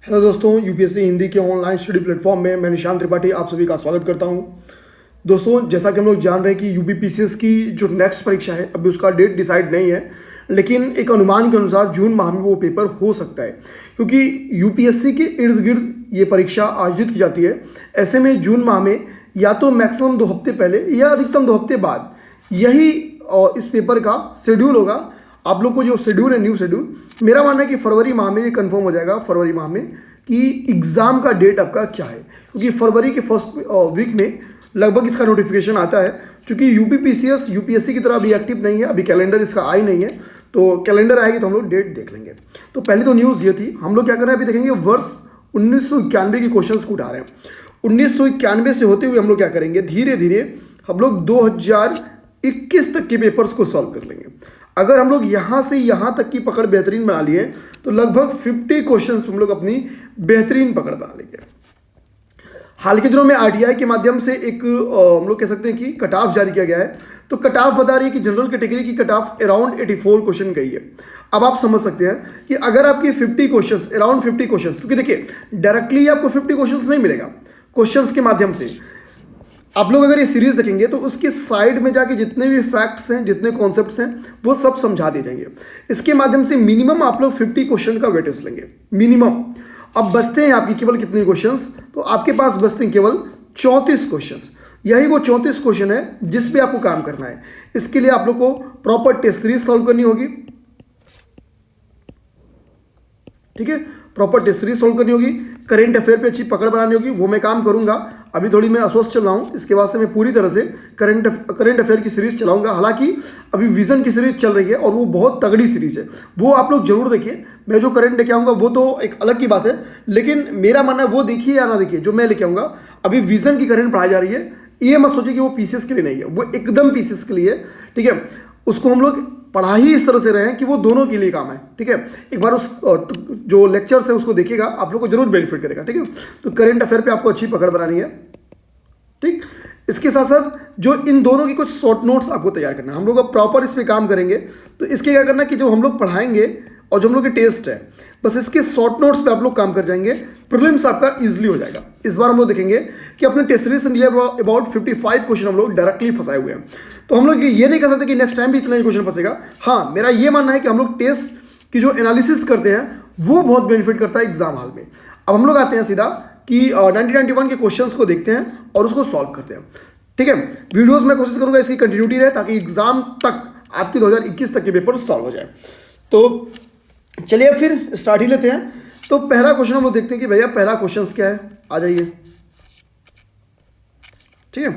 Hello दोस्तों, UPSC Hindi के online study platform में मैं निशांत त्रिपाठी आप सभी का स्वागत करता हूं। दोस्तों, जैसा कि हम लोग जान रहे हैं कि यूपीपीसीएस की जो नेक्स्ट परीक्षा है अभी उसका डेट डिसाइड नहीं है, लेकिन एक अनुमान के अनुसार जून माह में वो पेपर हो सकता है, क्योंकि यूपीएससी के इर्द गिर्द ये परीक्षा आयोजित की जाती है। ऐसे में जून माह में या तो मैक्सिमम 2 हफ्ते पहले या अधिकतम 2 हफ्ते बाद यही इस पेपर का शेड्यूल होगा। आप लोग को जो शेड्यूल है, न्यू शेड्यूल, मेरा मानना है कि फरवरी माह में ये कंफर्म हो जाएगा, फरवरी माह में, कि एग्ज़ाम का डेट आपका क्या है, क्योंकि फरवरी के फर्स्ट वीक में लगभग इसका नोटिफिकेशन आता है। क्योंकि यूपीपीसीएस यूपीएससी की तरह अभी एक्टिव नहीं है, अभी कैलेंडर इसका आई नहीं है, तो कैलेंडर आएगी तो हम लोग डेट देख लेंगे। तो पहली तो न्यूज़ ये थी। हम लोग क्या कर रहे हैं, अभी देखेंगे वर्ष 1991 के क्वेश्चन को उठा रहे हैं। 1991 से होते हुए हम लोग क्या करेंगे, धीरे धीरे हम लोग 2021 तक के पेपर्स को सॉल्व कर लेंगे। अगर हम लोग यहाँ से यहाँ तक की पकड़ बेहतरीन बना लिए तो लगभग 50 क्वेश्चंस हम लोग अपनी बेहतरीन पकड़ बना लेंगे। हाल के दिनों में आरटीआई के माध्यम से एक हम लोग कह सकते हैं कि कट ऑफ जारी किया गया है। तो कट ऑफ बता रही है कि जनरल कैटेगरी की कट ऑफ अराउंड 84 क्वेश्चन गई है। अब आप समझ सकते हैं कि अगर आपकी 50 क्वेश्चंस, अराउंड 50 क्वेश्चंस, क्योंकि देखिए डायरेक्टली आपको 50 क्वेश्चंस नहीं मिलेगा, क्वेश्चंस के माध्यम से आप लोग अगर ये सीरीज देखेंगे तो उसके साइड में जाके जितने भी फैक्ट्स हैं, जितने कॉन्सेप्ट्स हैं, वो सब समझा दिए जाएंगे। इसके माध्यम से मिनिमम आप लोग 50 क्वेश्चन का वेटेज लेंगे, मिनिमम। अब बचते हैं आपकी केवल कितने क्वेश्चंस, तो आपके पास बचते हैं केवल 34 क्वेश्चंस। यही वो 34 क्वेश्चन है जिस पे आपको काम करना है। इसके लिए आप लोग को प्रॉपर टेस्ट सीरीज सॉल्व करनी होगी, ठीक है, प्रॉपर टेस्ट सीरीज सॉल्व करनी होगी, करेंट अफेयर पे अच्छी पकड़ बनानी होगी। वो मैं काम करूंगा। अभी थोड़ी मैं अस्वस्थ चल रहा हूँ, इसके बाद से मैं पूरी तरह से करंट अफेयर की सीरीज चलाऊंगा। हालांकि अभी विजन की सीरीज चल रही है और वो बहुत तगड़ी सीरीज है, वो आप लोग जरूर देखिए। मैं जो करंट लेके आऊँगा वो तो एक अलग की बात है, लेकिन मेरा मानना है वो देखिए या ना देखिए, जो मैं लेके आऊँगा। अभी विजन की करंट पढ़ाई जा रही है, ये मत सोचिए कि वो पीसीएस के लिए नहीं है, वो एकदम पीसीएस के लिए है, ठीक है। उसको हम लोग पढ़ा ही इस तरह से रहे हैं कि वो दोनों के लिए काम है, ठीक है। एक बार उस जो लेक्चर्स है उसको देखिएगा, आप लोग को जरूर बेनिफिट करेगा, ठीक है। तो करंट अफेयर पे आपको अच्छी पकड़ बनानी है, ठीक। इसके साथ साथ जो इन दोनों की कुछ शॉर्ट नोट्स आपको तैयार करना है। हम लोग अब प्रॉपर इस पे काम करेंगे, तो इसके क्या करना है कि जो हम लोग पढ़ाएंगे और जो हम लोग के टेस्ट है, बस इसके शॉर्ट नोट्स पे आप लोग काम कर जाएंगे, प्रीलिम्स आपका इजीली हो जाएगा। इस बार हम लोग देखेंगे कि अपने टेस्ट सीरीज से अबाउट 55 क्वेश्चन हम लोग डायरेक्टली फंसाए हुए हैं। तो हम लोग ये नहीं कह सकते कि नेक्स्ट टाइम भी इतना ही क्वेश्चन फंसेगा। हाँ, मेरा ये मानना है कि हम लोग टेस्ट की जो एनालिसिस करते हैं वो बहुत बेनिफिट करता है एग्जाम हॉल में। अब हम लोग आते हैं सीधा कि 1991 के क्वेश्चंस को देखते हैं और उसको सॉल्व करते हैं, ठीक है। वीडियोस में कोशिश करूंगा इसकी कंटिन्यूटी रहे, ताकि एग्जाम तक आपकी 2021 तक के पेपर सॉल्व हो जाए। तो चलिए फिर स्टार्ट ही लेते हैं। तो पहला क्वेश्चन हम लोग देखते हैं कि भैया पहला क्वेश्चन क्या है, आ जाइए, ठीक है।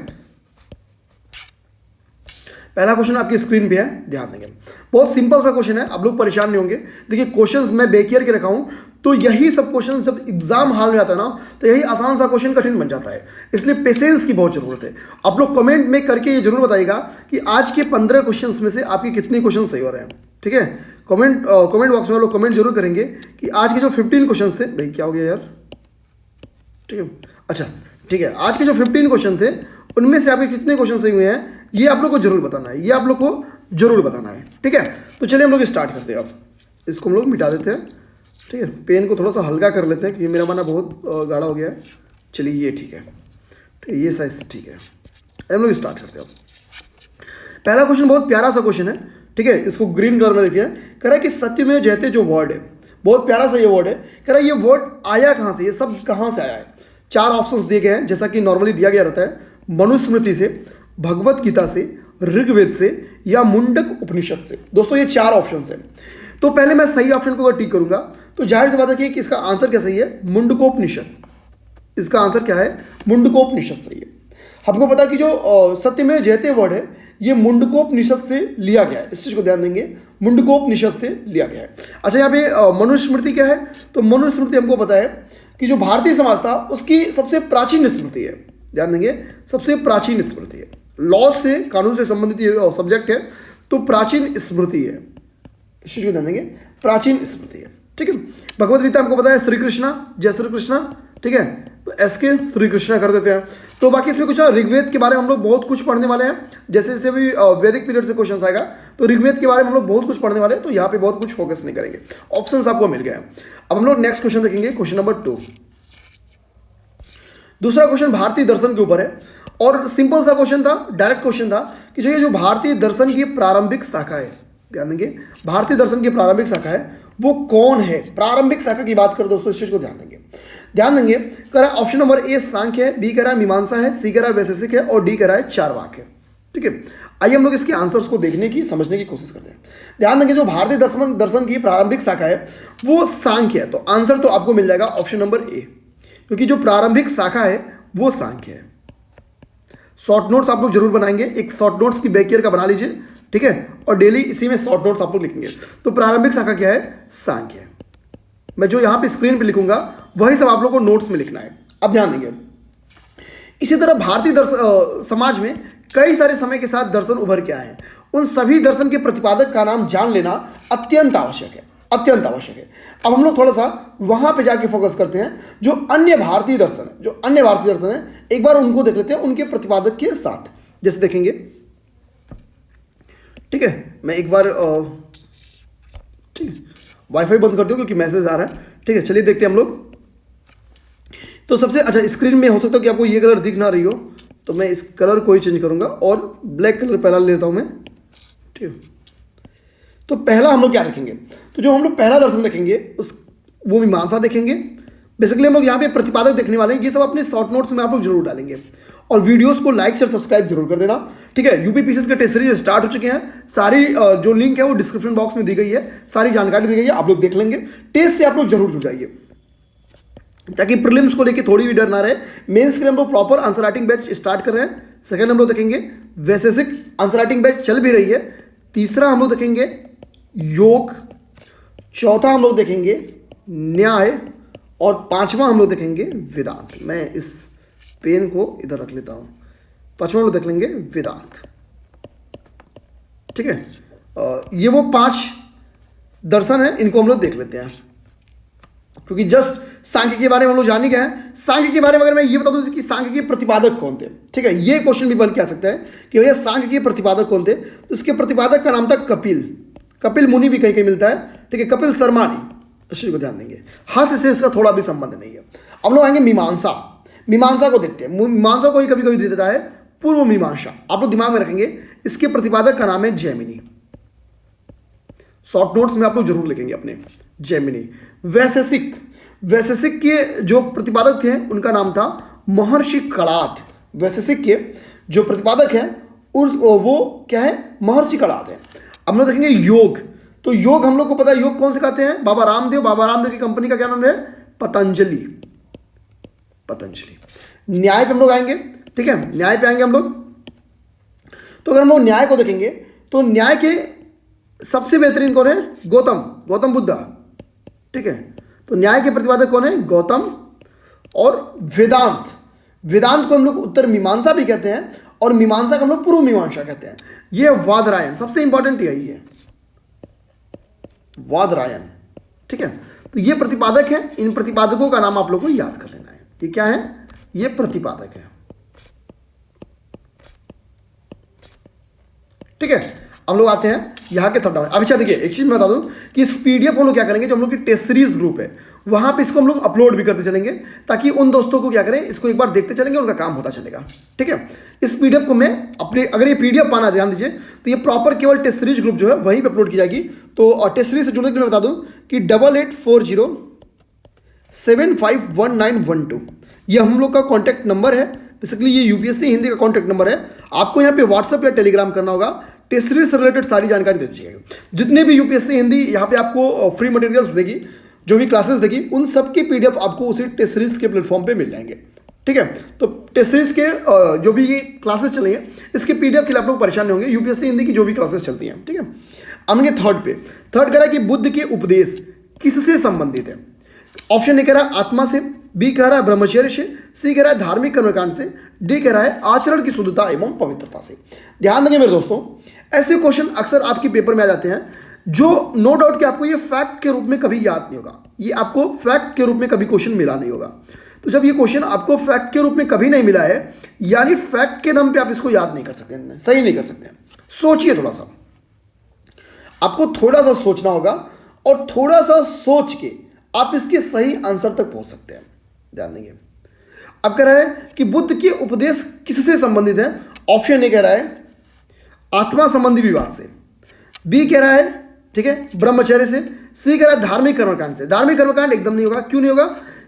पहला क्वेश्चन आपकी स्क्रीन पे है, ध्यान देंगे। बहुत सिंपल सा क्वेश्चन है, आप लोग परेशान नहीं होंगे। देखिए क्वेश्चंस मैं बेकियर के रखा हूं, तो यही सब क्वेश्चन जब एग्जाम हॉल में आता है ना, तो यही आसान सा क्वेश्चन कठिन बन जाता है। इसलिए पेशेंस की बहुत जरूरत है। आप लोग कमेंट में करके ये जरूर बताइएगा कि आज के 15 क्वेश्चंस में से आपके कितने क्वेश्चन सही हो रहे हैं, ठीक है। कमेंट बॉक्स में लोग कमेंट जरूर करेंगे कि आज के जो 15 क्वेश्चन थे, भाई क्या हो गया यार, ठीक है, अच्छा ठीक है, आज के जो 15 क्वेश्चन थे उनमें से आपके कितने क्वेश्चन सही हुए हैं, ये आप लोग को जरूर बताना है, ये आप लोग को जरूर बताना है, ठीक है। तो चलिए हम लोग स्टार्ट करते हैं। अब इसको हम लोग मिटा देते हैं, ठीक है। पेन को थोड़ा सा हल्का कर लेते हैं क्योंकि मेरा माना बहुत गाढ़ा हो गया है। चलिए ये ठीक है, ये साइज ठीक है। हम लोग स्टार्ट करते हैं। पहला क्वेश्चन बहुत प्यारा सा क्वेश्चन है, ठीक है। इसको ग्रीन कलर में लिखिए। कह रहा है कि सत्यमेव जयते जो वर्ड है, बहुत प्यारा सा ये वर्ड है। कह रहा है ये वर्ड आया कहाँ से, ये सब कहाँ से आया है। 4 ऑप्शंस दिए गए हैं, जैसा कि नॉर्मली दिया गया रहता है। मनुस्मृति से, भगवत गीता से, ऋग्वेद से या मुंडक उपनिषद से। दोस्तों ये 4 ऑप्शंस हैं। तो पहले मैं सही ऑप्शन को अगर टिक करूंगा तो जाहिर सी बात है कि इसका आंसर क्या सही है, मुंडकोपनिषद। इसका आंसर क्या है, मुंडकोपनिषद सही है। हमको पता कि जो सत्यमेव जयते वर्ड है ये मुंडकोपनिषद से लिया गया है, इस चीज को ध्यान देंगे, मुंडकोपनिषद से लिया गया है। अच्छा यहाँ पे मनुस्मृति क्या है, तो मनुस्मृति हमको पता है कि जो भारतीय समाज था उसकी सबसे प्राचीन स्मृति है, ध्यान देंगे, सबसे प्राचीन स्मृति है। लॉ से, कानून से संबंधित सब्जेक्ट है, तो प्राचीन स्मृति है, इस चीज को ध्यान देंगे, प्राचीन स्मृति है, ठीक है। भगवत गीता हमको पता है श्री कृष्णा, जय श्री कृष्णा, ठीक है। तो एस के श्री कृष्णा कर देते हैं। तो बाकी इसमें कुछ ऋग्वेद के बारे में हम लोग बहुत कुछ पढ़ने वाले हैं, जैसे जैसे भी वैदिक पीरियड से क्वेश्चन आएगा तो ऋग्वेद के बारे में हम लोग बहुत कुछ पढ़ने वाले हैं, तो यहाँ पे बहुत कुछ फोकस नहीं करेंगे, ऑप्शंस आपको मिल गए हैं। अब हम लोग नेक्स्ट क्वेश्चन देखेंगे, क्वेश्चन नंबर 2। दूसरा क्वेश्चन भारतीय दर्शन के ऊपर है और सिंपल सा क्वेश्चन था, डायरेक्ट क्वेश्चन था कि जो ये जो भारतीय दर्शन की प्रारंभिक शाखा है, ध्यान देंगे भारतीय दर्शन की प्रारंभिक शाखा है वो कौन है। प्रारंभिक शाखा की बात करें दोस्तों, इस चीज को ध्यान देंगे। कह रहा है ऑप्शन नंबर ए सांख्य है, बी कह रहा है मीमांसा है, सी कह रहा है वैशेषिक है और डी कह रहा है चार्वाक है। ठीक है, आइए हम लोग इसके आंसर्स को देखने की समझने की कोशिश करते हैं। ध्यान देंगे जो भारतीय दर्शन की प्रारंभिक शाखा है वो सांख्य है, तो आंसर तो आपको मिल जाएगा ऑप्शन नंबर ए, क्योंकि जो प्रारंभिक शाखा है वो सांख्य है। शॉर्ट नोट्स आप लोग जरूर बनाएंगे, एक शॉर्ट नोट्स की बैक ईयर का बना लीजिए, ठीक है, और डेली इसी में शॉर्ट नोट्स आप लोग लिखेंगे। तो प्रारंभिक शाखा क्या है, सांख्य है। मैं जो यहां पे स्क्रीन पे लिखूंगा वही सब आप लोगों को नोट्स में लिखना है। अब ध्यान देंगे, इसी तरह भारतीय समाज में कई सारे समय के साथ दर्शन उभर के आए हैं, उन सभी दर्शन के प्रतिपादक का नाम जान लेना अत्यंत आवश्यक है, अत्यंत आवश्यक है। अब हम लोग थोड़ा सा वहां पे जाके फोकस करते हैं, जो अन्य भारतीय दर्शन है, एक बार उनको देख लेते हैं उनके प्रतिपादक के साथ। जैसे देखेंगे, ठीक है, मैं एक बार ठीक है वाईफाई बंद कर दूं क्योंकि मैसेज आ रहा है। ठीक है, चलिए देखते हैं हम लोग। तो सबसे अच्छा, स्क्रीन में हो सकता है कि आपको ये कलर दिख ना रही हो, तो मैं इस कलर को ही चेंज करूंगा और ब्लैक कलर पहला लेता हूं मैं। ठीक है, तो पहला हम लोग क्या देखेंगे, तो जो हम लोग पहला दर्शन देखेंगे वो मीमांसा देखेंगे। बेसिकली हम लोग यहाँ पे प्रतिपादक देखने वाले हैं, ये सब अपने शॉर्ट नोट्स में आप लोग जरूर डालेंगे और वीडियोस को लाइक शेयर सब्सक्राइब जरूर कर देना। ठीक है, यूपीपीसीएस के टेस्ट सीरीज स्टार्ट हो चुके हैं, सारी जो लिंक है वो डिस्क्रिप्शन बॉक्स में दी गई है, सारी जानकारी दी गई है, आप लोग देख लेंगे। टेस्ट से आप लोग जरूर जुड़ जाइए ताकि प्रीलिम्स को लेके थोड़ी भी डर ना रहे। मेंस के लिए हम लोग proper answer writing batch start कर रहे हैं। सेकंड हम लोग देखेंगे वैशेषिक आंसर राइटिंग बैच चल भी रही है। तीसरा हम लोग देखेंगे योग। चौथा हम लोग देखेंगे न्याय और पांचवा हम लोग देखेंगे वेदांत। मैं इस पेन को इधर रख लेता हूं। पांचवा हम लोग देख लेंगे वेदांत। ठीक है, ये वो 5 दर्शन है, इनको हम लोग देख लेते हैं क्योंकि जस्ट सांख्य के बारे में हम लोग जान ही गए हैं। सांख्य के बारे में अगर मैं ये बता दूं कि सांख्य के प्रतिपादक कौन थे, ठीक है, ये क्वेश्चन भी बन के आ सकता है कि भैया सांख्य के प्रतिपादक कौन थे। तो इसके प्रतिपादक का नाम था कपिल मुनि भी कहीं कहीं मिलता है। ठीक है, कपिल शर्मा नहीं, इस चीज को ध्यान देंगे। हास्य से इसका थोड़ा भी संबंध नहीं है। अब लोग आएंगे मीमांसा को देखते हैं। मीमांसा को ही कभी कभी दे देता है पूर्व मीमांसा। आप लोग दिमाग में रखेंगे, इसके प्रतिपादक का नाम है जैमिनी। शॉर्ट नोट्स में आप लोग जरूर लिखेंगे अपने, जैमिनी। वैशेषिक के जो प्रतिपादक थे उनका नाम था महर्षि कणाद। वैशेषिक के जो प्रतिपादक हैं वो क्या है, महर्षि कणाद है। अब लोग देखेंगे योग। तो योग हम लोग को पता है, योग कौन सिखाते हैं, बाबा रामदेव की कंपनी का क्या नाम है, पतंजलि। न्याय पे हम लोग आएंगे, ठीक है, न्याय पे आएंगे हम लोग। तो अगर हम लोग न्याय को देखेंगे तो न्याय के सबसे बेहतरीन कौन है, गौतम बुद्ध। ठीक है, तो न्याय के प्रतिपादक कौन है, गौतम। और वेदांत को हम लोग उत्तर मीमांसा भी कहते हैं और मीमांसा को हम लोग पूर्व मीमांसा कहते हैं। ये वादरायण, सबसे इंपॉर्टेंट यही है, वादरायण। ठीक है, तो ये प्रतिपादक है। इन प्रतिपादकों का नाम आप लोग को याद कर लेना है कि क्या है, ये प्रतिपादक है। ठीक है, हम लोग आते हैं यहाँ के थर्ड। अब अच्छा देखिए, एक चीज मैं बता दूं कि इस पीडीएफ हम लोग क्या करेंगे, जो हम लोग की टेस्ट सीरीज ग्रुप है वहां पे इसको हम लोग अपलोड भी करते चलेंगे, ताकि उन दोस्तों को क्या करें, इसको एक बार देखते चलेंगे, उनका काम होता चलेगा। ठीक है, इस पीडीएफ को मैं अपने, अगर ये पीडीएफ पाना, ध्यान दीजिए, तो ये प्रॉपर केवल टेस्ट सीरीज ग्रुप जो है वहीं पे अपलोड की जाएगी। तो टेस्ट सीरीज से जुड़ने के लिए बता दूं कि 8840751912 ये हम लोग का कॉन्टैक्ट नंबर है। बेसिकली ये यूपीएससी हिंदी का कॉन्टैक्ट नंबर है। आपको यहाँ पे व्हाट्सएप या टेलीग्राम करना होगा, टेस्ट सीरीज से रिलेटेड सारी जानकारी दे दीजिएगा। जितने भी यूपीएससी हिंदी यहाँ पे आपको फ्री मटेरियल्स देगी, जो भी क्लासेस देगी, उन सब की पीडीएफ आपको उसी टेस्ट सीरीज के प्लेटफॉर्म पे मिल जाएंगे। ठीक है, तो टेस्ट सीरीज के जो भी ये क्लासेस चलेंगे, इसके पीडीएफ के लिए आप लोग परेशान नहीं होंगे, यूपीएससी हिंदी की जो भी क्लासेस चलती हैं। ठीक है, अब थर्ड कह रहा है कि बुद्ध के उपदेश किससे संबंधित है। ऑप्शन ए कह रहा है आत्मा से, बी कह रहा है ब्रह्मचर्य से, सी कह रहा है धार्मिक कर्मकांड से, डी कह रहा है आचरण की शुद्धता एवं पवित्रता से। ध्यान देंगे मेरे दोस्तों, ऐसे क्वेश्चन अक्सर आपके पेपर में आ जाते हैं जो नो डाउट कि आपको ये फैक्ट के रूप में कभी याद नहीं होगा, ये आपको फैक्ट के रूप में कभी क्वेश्चन मिला नहीं होगा। तो जब ये क्वेश्चन आपको फैक्ट के रूप में कभी नहीं मिला है, यानी फैक्ट के दम पे आप इसको याद नहीं कर सकते, सही नहीं कर सकते। सोचिए थोड़ा सा, आपको थोड़ा सा सोचना होगा और थोड़ा सा सोच के आप इसके सही आंसर तक पहुंच सकते हैं। ध्यान देंगे। अब कह रहा है कि बुद्ध के उपदेश किससे संबंधित है। ऑप्शन ए कह रहा है आत्मा संबंधी विवाद से, बी कह रहा है ठीक है ब्रह्मचर्य से, सी कह रहा है धार्मिक कर्मकांड से। धार्मिक कर्मकांड एकदम नहीं होगा। क्यों नहीं होगा?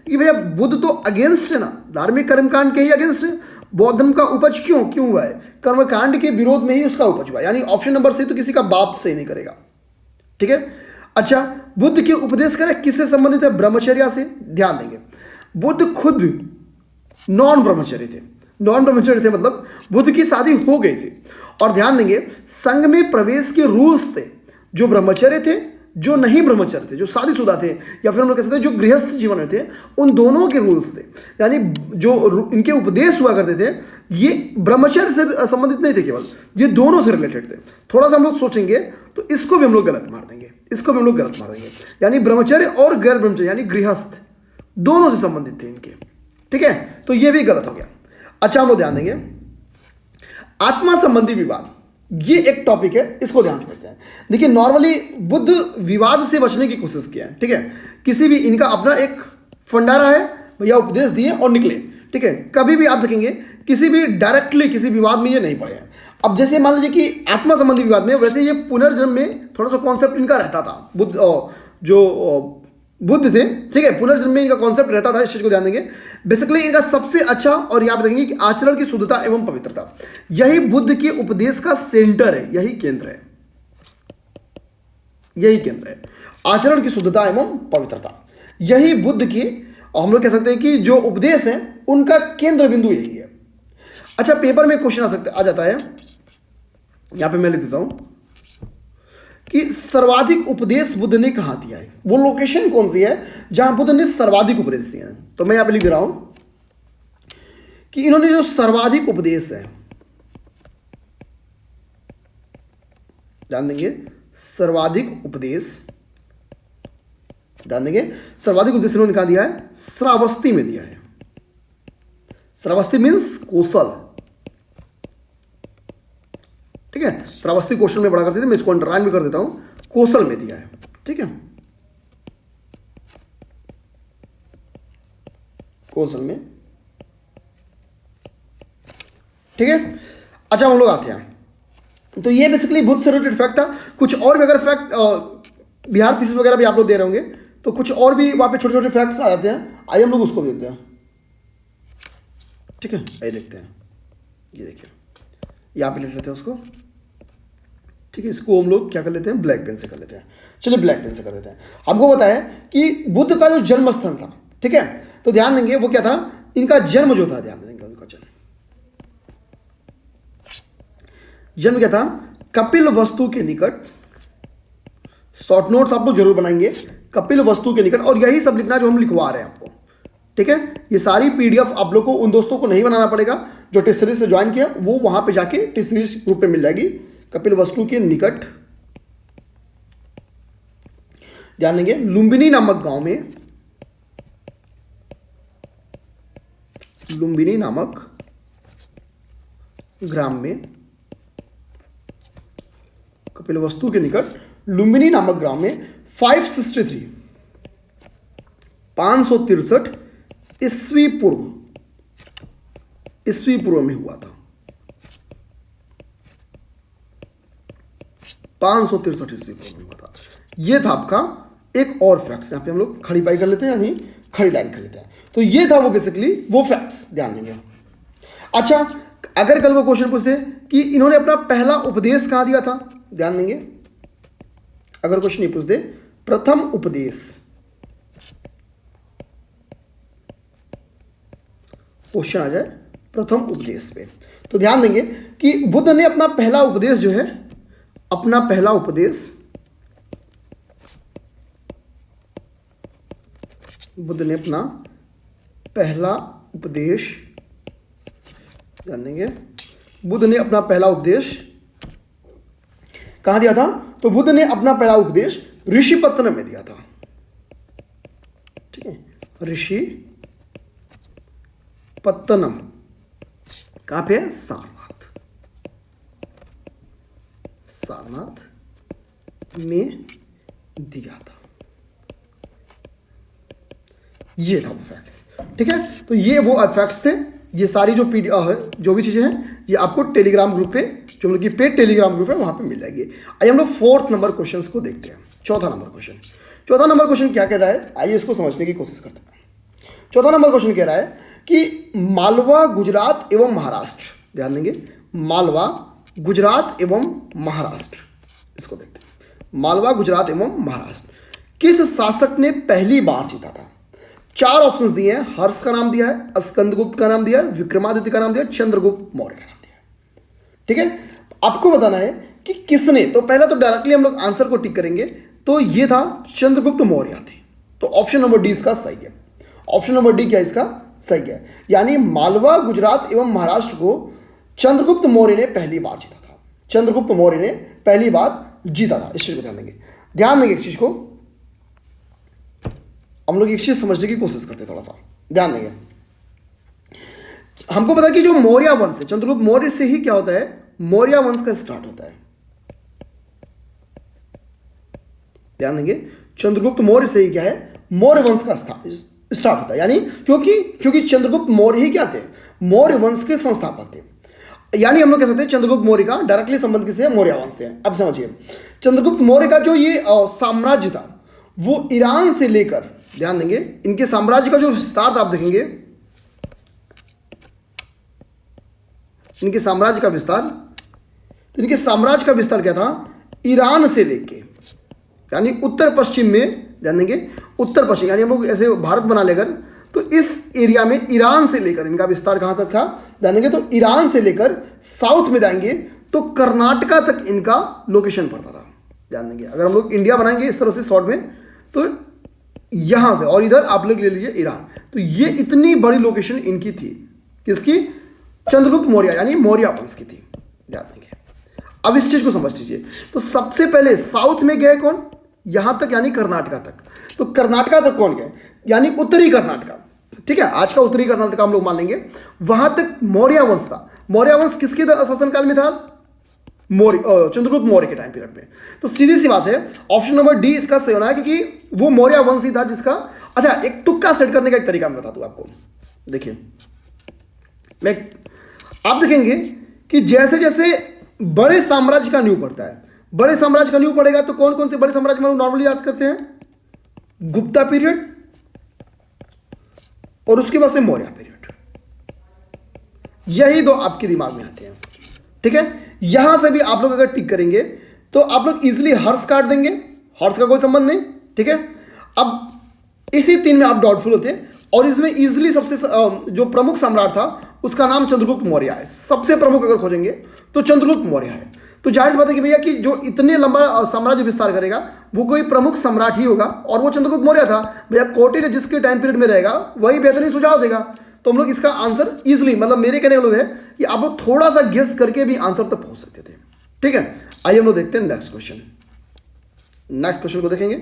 कि भैया बुद्ध तो अगेंस्ट है ना, धार्मिक कर्मकांड के ही अगेंस्ट है। बौद्ध धर्म का उपज क्यों हुआ है? कर्मकांड के विरोध में ही उसका उपज हुआ, यानी ऑप्शन नंबर सी तो किसी का बाप से नहीं करेगा। ठीक है। अच्छा, बुद्ध के उपदेश करें किससे संबंधित है? ब्रह्मचर्य से। ध्यान देंगे, बुद्ध खुद नॉन ब्रह्मचर्य थे। नॉन ब्रह्मचर्य थे मतलब बुद्ध की शादी हो गई थी। और ध्यान देंगे, संघ में प्रवेश के रूल्स थे, जो ब्रह्मचर्य थे, जो नहीं ब्रह्मचर्य थे, जो शादीशुदा थे या फिर हम लोग कह सकते हैं जो गृहस्थ जीवन में थे, उन दोनों के रूल्स थे। यानी जो इनके उपदेश हुआ करते थे ये ब्रह्मचर्य से संबंधित नहीं थे, केवल ये दोनों से रिलेटेड थे। थोड़ा सा हम लोग सोचेंगे तो इसको भी हम लोग गलत मार देंगे, इसको भी हम लोग गलत मार देंगे। यानी ब्रह्मचर्य और गैर ब्रह्मचर्य यानी गृहस्थ दोनों से संबंधित थे इनके। ठीक है, तो ये भी गलत हो गया। अच्छा, हम लोग ध्यान देंगे आत्मा संबंधी विवाद, ये एक टॉपिक है, इसको ध्यान से देखते हैं। देखिए, नॉर्मली बुद्ध विवाद से बचने की कोशिश किया है। ठीक है, किसी भी इनका अपना एक फंडारा है, भैया उपदेश दिए और निकले। ठीक है, कभी भी आप देखेंगे किसी भी डायरेक्टली किसी विवाद में ये नहीं पड़े हैं। अब जैसे मान लीजिए कि आत्मा संबंधी विवाद में, वैसे ये पुनर्जन्म में थोड़ा सा कॉन्सेप्ट इनका रहता था। बुद्ध थे, ठीक है, पुनर्जन्म में इनका कॉन्सेप्ट रहता था। इस चीज को ध्यान देंगे। बेसिकली इनका सबसे अच्छा, और यहाँ पे देखेंगे कि आचरण की शुद्धता एवं पवित्रता, यही बुद्ध के उपदेश का सेंटर है, यही केंद्र है, यही केंद्र है। आचरण की शुद्धता एवं पवित्रता, यही बुद्ध की, हम लोग कह सकते हैं कि जो उपदेश है उनका केंद्र बिंदु यही है। अच्छा, पेपर में क्वेश्चन आ जाता है, यहां पे मैं लिख देता हूं कि सर्वाधिक उपदेश बुद्ध ने कहां दिया है। वो लोकेशन कौन सी है जहां बुद्ध ने सर्वाधिक उपदेश दिए हैं? तो मैं यहां पे लिख दे रहा हूं कि इन्होंने जो सर्वाधिक उपदेश है, ध्यान देंगे, सर्वाधिक उपदेश, ध्यान देंगे, सर्वाधिक उपदेश इन्होंने कहां दिया है? श्रावस्ती में दिया है। श्रावस्ती मीन्स कौशल। ठीक है, श्रावस्ती क्वेश्चन में पढ़ा करते थे, मैं इसको अंडरलाइन भी कर देता हूं, कौशल में दिया है। ठीक है, कौशल में। ठीक है, अच्छा हम लोग आते हैं। तो ये बेसिकली बुद्ध से रिलेटेड फैक्ट था। कुछ और भी अगर फैक्ट बिहार पीसीस वगैरह भी आप लोग दे रहे होंगे तो कुछ और भी वहां पे छोटे छोटे फैक्ट्स आ जाते हैं। आइए हम लोग उसको भी देखते हैं। ठीक है, आइए देखते हैं। ये देखिए, यहाँ पे लिख लेते हैं उसको। ठीक है, इसको हम लोग क्या कर लेते हैं? ब्लैक पेन से कर लेते हैं। चलिए ब्लैक पेन से कर देते हैं। हमको बताया कि बुद्ध का जो जन्म स्थान था, ठीक है, तो ध्यान देंगे वो क्या था? इनका जन्म जो था, ध्यान देंगे उनका जन्म क्या था? कपिल वस्तु के निकट। शॉर्ट नोट्स आप लोग जरूर बनाएंगे, कपिल वस्तु के निकट, और यही सब लिखना जो हम लिखवा रहे हैं आपको। ठीक है, ये सारी पीडीएफ आप लोग को उन दोस्तों को नहीं बनाना पड़ेगा जो टेस्ट सीरीज से ज्वाइन किया, वो वहां पे जाके टेस्ट सीरीज ग्रुप पे मिल जाएगी। कपिल वस्तु के निकट, ध्यान देंगे, लुम्बिनी नामक गांव में, लुम्बिनी नामक ग्राम में, कपिल वस्तु के निकट लुम्बिनी नामक ग्राम में 563 563 ईस्वी पूर्व में हुआ था। 563 ईस्वी पूर्व में हुआ था। ये था आपका एक और फैक्ट्स। यहां पे हम लोग खड़ी पाई कर लेते हैं, यानी खड़ी लाइन कर लेते हैं। तो ये था वो बेसिकली वो फैक्ट्स, ध्यान देंगे। अच्छा, अगर कल को क्वेश्चन पूछते कि इन्होंने अपना पहला उपदेश कहां दिया था, ध्यान देंगे, अगर क्वेश्चन ये पूछते प्रथम उपदेश, क्वेश्चन आ जाए प्रथम उपदेश पे, तो ध्यान देंगे कि बुद्ध ने अपना पहला उपदेश जो है, अपना पहला उपदेश, बुद्ध ने अपना पहला उपदेश, ध्यान देंगे, बुद्ध ने अपना पहला उपदेश कहां दिया था? तो बुद्ध ने अपना पहला उपदेश ऋषिपत्तनम में दिया था। ठीक है, ऋषिपत्तनम पत्तनम कहां पे है? सारनाथ। सारनाथ में दिया था। ये था वो फैक्ट्स, ठीक है। तो ये वो फैक्ट्स थे। ये सारी जो जो भी चीजें हैं ये आपको टेलीग्राम ग्रुप पे, जो मतलब कि पेड टेलीग्राम ग्रुप है, वहां पे मिल जाएगी। आइए हम लोग 4th नंबर क्वेश्चन को देखते हैं। चौथा नंबर क्वेश्चन क्या कह रहा है, आइए इसको समझने की कोशिश करते हैं। चौथा नंबर क्वेश्चन कह रहा है कि मालवा, गुजरात एवं महाराष्ट्र, ध्यान देंगे, मालवा, गुजरात एवं महाराष्ट्र, इसको देखते हैं। मालवा, गुजरात एवं महाराष्ट्र किस शासक ने पहली बार जीता था? 4 ऑप्शंस दिए हैं। हर्ष का नाम दिया है, स्कंदगुप्त का नाम दिया है, विक्रमादित्य का नाम दिया है, चंद्रगुप्त मौर्य का नाम दिया है, ठीक है। आपको बताना है कि किसने, तो पहले तो डायरेक्टली हम लोग आंसर को टिक करेंगे, तो ये था चंद्रगुप्त मौर्य थे। तो ऑप्शन नंबर डी इसका सही है। ऑप्शन नंबर डी क्या इसका सही है, यानी मालवा, गुजरात एवं महाराष्ट्र को चंद्रगुप्त मौर्य ने पहली बार जीता था। चंद्रगुप्त मौर्य ने पहली बार जीता था। इस चीज को ध्यान देंगे एक चीज को हम लोग एक चीज समझने की कोशिश करते हैं, थोड़ा सा ध्यान देंगे। हमको पता है कि जो मौर्य वंश है, चंद्रगुप्त मौर्य से ही क्या होता है, मौर्य वंश का स्टार्ट होता है। ध्यान देंगे, चंद्रगुप्त मौर्य से ही क्या है, मौर्य वंश का स्टार्ट होता है। यानी क्योंकि चंद्रगुप्त मौर्य ही क्या थे, मौर्य वंश के संस्थापक थे। यानी हम लोग कह सकते हैं चंद्रगुप्त मौर्य का डायरेक्टली संबंध किससे है, मौर्य वंश से है। अब समझिए, चंद्रगुप्त मौर्य का जो ये साम्राज्य था वो ईरान से लेकर, ध्यान देंगे, इनके साम्राज्य का जो विस्तार था, आप देखेंगे इनके साम्राज्य का विस्तार, तो इनके साम्राज्य का विस्तार क्या था, ईरान से लेके, यानी उत्तर पश्चिम में, ध्यान देंगे, उत्तर पश्चिम, यानी हम लोग ऐसे भारत बना लेकर, तो इस एरिया में ईरान से लेकर इनका विस्तार कहां तक था, ध्यान देंगे, तो ईरान से लेकर साउथ में जाएंगे तो कर्नाटका तक इनका लोकेशन पड़ता था। ध्यान देंगे, अगर हम लोग इंडिया बनाएंगे इस तरह से शॉर्ट में, तो यहां से, और इधर आप लोग ले लीजिए ईरान, तो ये इतनी बड़ी लोकेशन इनकी थी, किसकी, चंद्रगुप्त मौर्य यानी मौर्य वंश की थी। ध्यान देंगे, अब इस चीज को समझ लीजिए। तो सबसे पहले साउथ में गए कौन, यहां तक, यानी कर्नाटका तक। तो कर्नाटका तक कौन गए, यानी उत्तरी कर्नाटका, ठीक है, आज का उत्तरी कर्नाटका हम लोग मान लेंगे, वहां तक मौर्य वंश था। मौर्य वंश किसके शासनकाल में था, चंद्रगुप्त मौर्य के टाइम पीरियड में। तो सीधी सी बात है, ऑप्शन नंबर डी इसका सही होना है, क्योंकि वो मौर्य वंश ही था जिसका। अच्छा, एक तुक्का सेट करने का एक तरीका मैं बता दूं आपको। देखिए, आप देखेंगे कि जैसे जैसे बड़े साम्राज्य का न्यू पड़ता है, बड़े साम्राज्य का न्यू पड़ेगा, तो कौन कौन से बड़े साम्राज्य में नॉर्मली याद करते हैं, गुप्ता पीरियड और उसके बाद से मौर्य पीरियड, यही दो आपके दिमाग में आते हैं, ठीक है। यहां से भी आप लोग अगर टिक करेंगे तो आप लोग इजिली हर्ष काट देंगे, हर्ष का कोई संबंध नहीं, ठीक है। अब इसी 3 में आप डाउटफुल होते हैं, और इसमें इजिली सबसे जो प्रमुख सम्राट था उसका नाम चंद्रगुप्त मौर्य है। सबसे प्रमुख अगर खोजेंगे तो चंद्रगुप्त मौर्य है। तो जाहिर सी बात है कि भैया कि जो इतने लंबा साम्राज्य विस्तार करेगा वो कोई प्रमुख सम्राट ही होगा, और वो चंद्रगुप्त मौर्य था। भैया कौटिल्य जिसके टाइम पीरियड में रहेगा वही बेहतरीन सुझाव देगा। तो हम लोग इसका आंसर इजिली, मतलब मेरे कहने का लोग है कि आप लोग थोड़ा सा गेस करके भी आंसर तक पहुंच सकते थे, ठीक है। आइए हम लोग देखते हैं नेक्स्ट क्वेश्चन। नेक्स्ट क्वेश्चन को देखेंगे,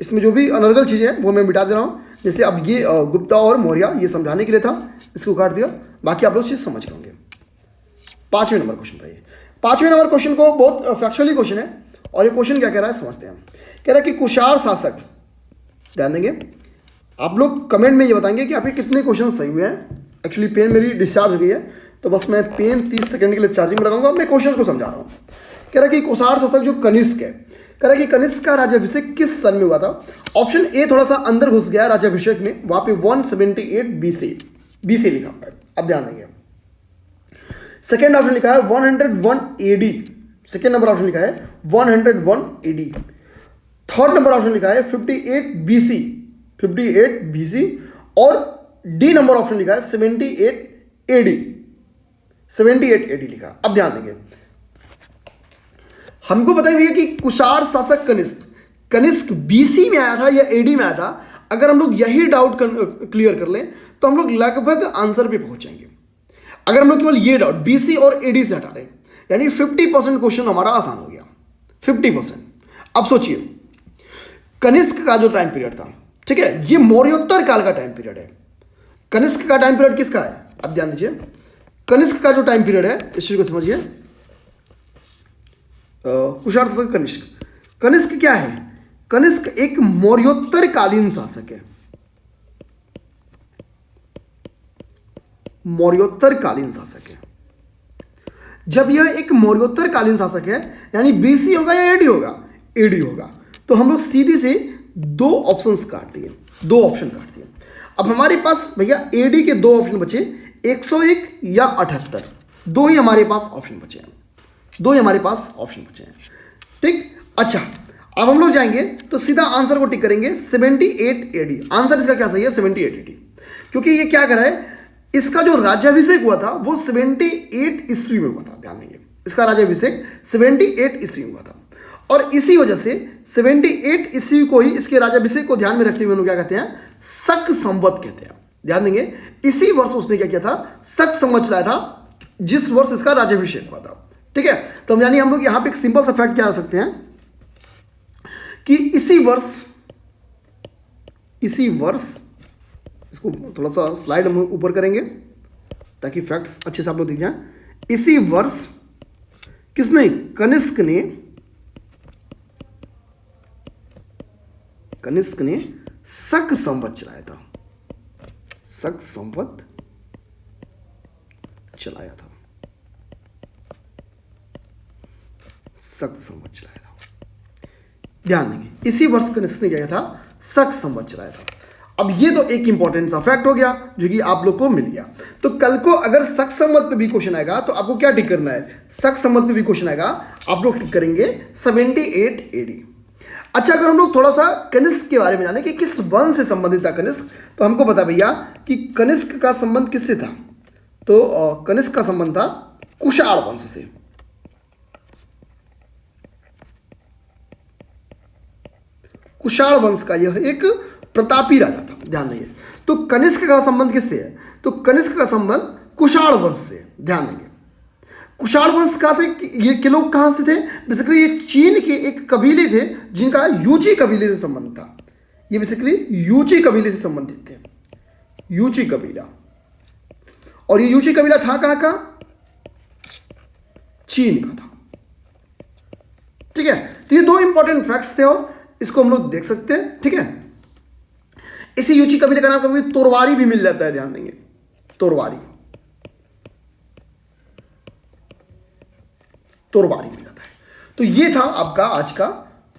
इसमें जो भी अनर्गल चीजें हैं वो मैं मिटा दे रहा हूं। जैसे अब ये गुप्ता और मौर्य ये समझाने के लिए था, इसको काट दिया, बाकी आप लोग चीज समझ लेंगे। 5वें नंबर क्वेश्चन था ये। 5वें नंबर क्वेश्चन को बहुत फैक्चुअली क्वेश्चन है, और ये क्वेश्चन क्या कह रहा है समझते हैं। कह रहा है कि कुषाण शासक, ध्यान देंगे, आप लोग कमेंट में ये बताएंगे कि आपके कितने क्वेश्चन सही हुए हैं। एक्चुअली पेन मेरी डिस्चार्ज हो गई है, तो बस मैं पेन 30 सेकंड के लिए चार्जिंग में लगाऊंगा। मैं क्वेश्चन को समझा रहा हूँ। कह रहा है कि कुषाण शासक जो कनिष्क है, कह रहा है कि कनिष्क का राज्याभिषेक किस सन में हुआ था। ऑप्शन ए थोड़ा सा अंदर घुस गया राज्याभिषेक में, वहां पे 178 BC लिखा हुआ है। अब ध्यान देंगे, सेकेंड ऑप्शन लिखा है 101 AD, सेकेंड नंबर ऑप्शन लिखा है 101 AD। थर्ड नंबर ऑप्शन लिखा है 58 BC, और डी नंबर ऑप्शन लिखा है 78 AD लिखा। अब ध्यान देंगे, हमको पता है कि कुषाण शासक कनिष्क BC में आया था या AD में आया था। अगर हम लोग यही डाउट क्लियर कर लें तो हम लोग लगभग आंसर पे पहुंचेंगे। अगर हम लोग केवल ये डाउट BC और AD से हटा रहे, यानी 50% क्वेश्चन हमारा आसान हो गया, 50%। अब सोचिए, कनिष्क का जो टाइम पीरियड था, ठीक है, ये मौर्योत्तर काल का टाइम पीरियड है। कनिष्क का टाइम पीरियड किसका है, अब ध्यान दीजिए, कनिष्क का जो टाइम पीरियड है इस चीज को समझिए। कुशाण शासक कनिष्क, कनिष्क क्या है, कनिष्क एक मौर्योत्तर कालीन शासक है, मौर्योत्तर कालीन शासक है। जब यह एक मौर्योत्तर कालीन शासक है यानी बीसी होगा या एडी होगा, एडी होगा, तो हम लोग सीधी से दो ऑप्शंस काट दिए, दो ऑप्शन काट दिए। अब हमारे पास भैया एडी के दो ऑप्शन बचे, 101 या 78, दो ही हमारे पास ऑप्शन बचे हैं, दो ही हमारे पास ऑप्शन बचे हैं, ठीक। अच्छा, अब हम लोग जाएंगे तो सीधा आंसर को टिक करेंगे 78 एडी, आंसर इसका क्या सही है 78 एडी, क्योंकि ये क्या करा है, इसका जो राज्याभिषेक हुआ था वो 78 ईस्वी में हुआ था, ध्यान देंगे, इसका राज्याभिषेक 78 ईस्वी में हुआ था, और इसी वजह से 78 ईस्वी को ही इसके राज्याभिषेक को ध्यान में रखते हुए क्या कहते हैं, शक संवत कहते हैं, ध्यान देंगे। इसी वर्ष उसने क्या किया था, शक संवत चलाया था, जिस वर्ष इसका राज्याभिषेक हुआ था, ठीक है। तो हम यानी हम लोग यहां पे एक सिंपल सा फैक्ट क्या आ सकते हैं कि इसी वर्ष इसको थोड़ा सा स्लाइड हम ऊपर करेंगे ताकि फैक्ट्स अच्छे से आप लोग दिख जाएं। इसी वर्ष किसने, कनिष्क ने शक संवत चलाया था, शक संवत चलाया था, शक संवत चलाया था, ध्यान देंगे, इसी वर्ष कनिष्क ने क्या किया था, शक संवत चलाया था। अब ये तो एक इंपॉर्टेंट सा फैक्ट हो गया जो कि आप लोग को मिल गया। तो कल को अगर शक संवत पे भी क्वेश्चन आएगा तो आपको क्या टिक करना है, शक संवत पे भी क्वेश्चन आएगा, आप लोग टिक करेंगे 78 एडी। अच्छा, अगर हम लोग थोड़ा सा कनिष्क के बारे में जाने कि किस वंश से संबंधित था कनिष्क, तो हमको पता भैया कि कनिष्क का संबंध किससे था, तो कनिष्क का संबंध था कुशाण वंश से, कुशाण वंश का यह एक प्रतापी राजा था, ध्यान देंगे। तो कनिष्क का संबंध किससे है, तो कनिष्क का संबंध कुशाण वंश से, ध्यान देंगे। कुशाण वंश का थे, ये लोग कहां से थे, बेसिकली ये चीन के एक कबीले थे जिनका यूची कबीले से संबंध था, ये बेसिकली यूची कबीले से संबंधित थे, यूची कबीला। और ये यूची कबीला था कहां का, चीन का था, ठीक है। तो ये दो इंपॉर्टेंट फैक्ट्स थे और इसको हम लोग देख सकते हैं, ठीक है। इसी यूची कबीले का नाम कभी तोरवारी भी मिल जाता है, ध्यान देंगे, तोरवारी मिल जाता है। तो ये था आपका आज का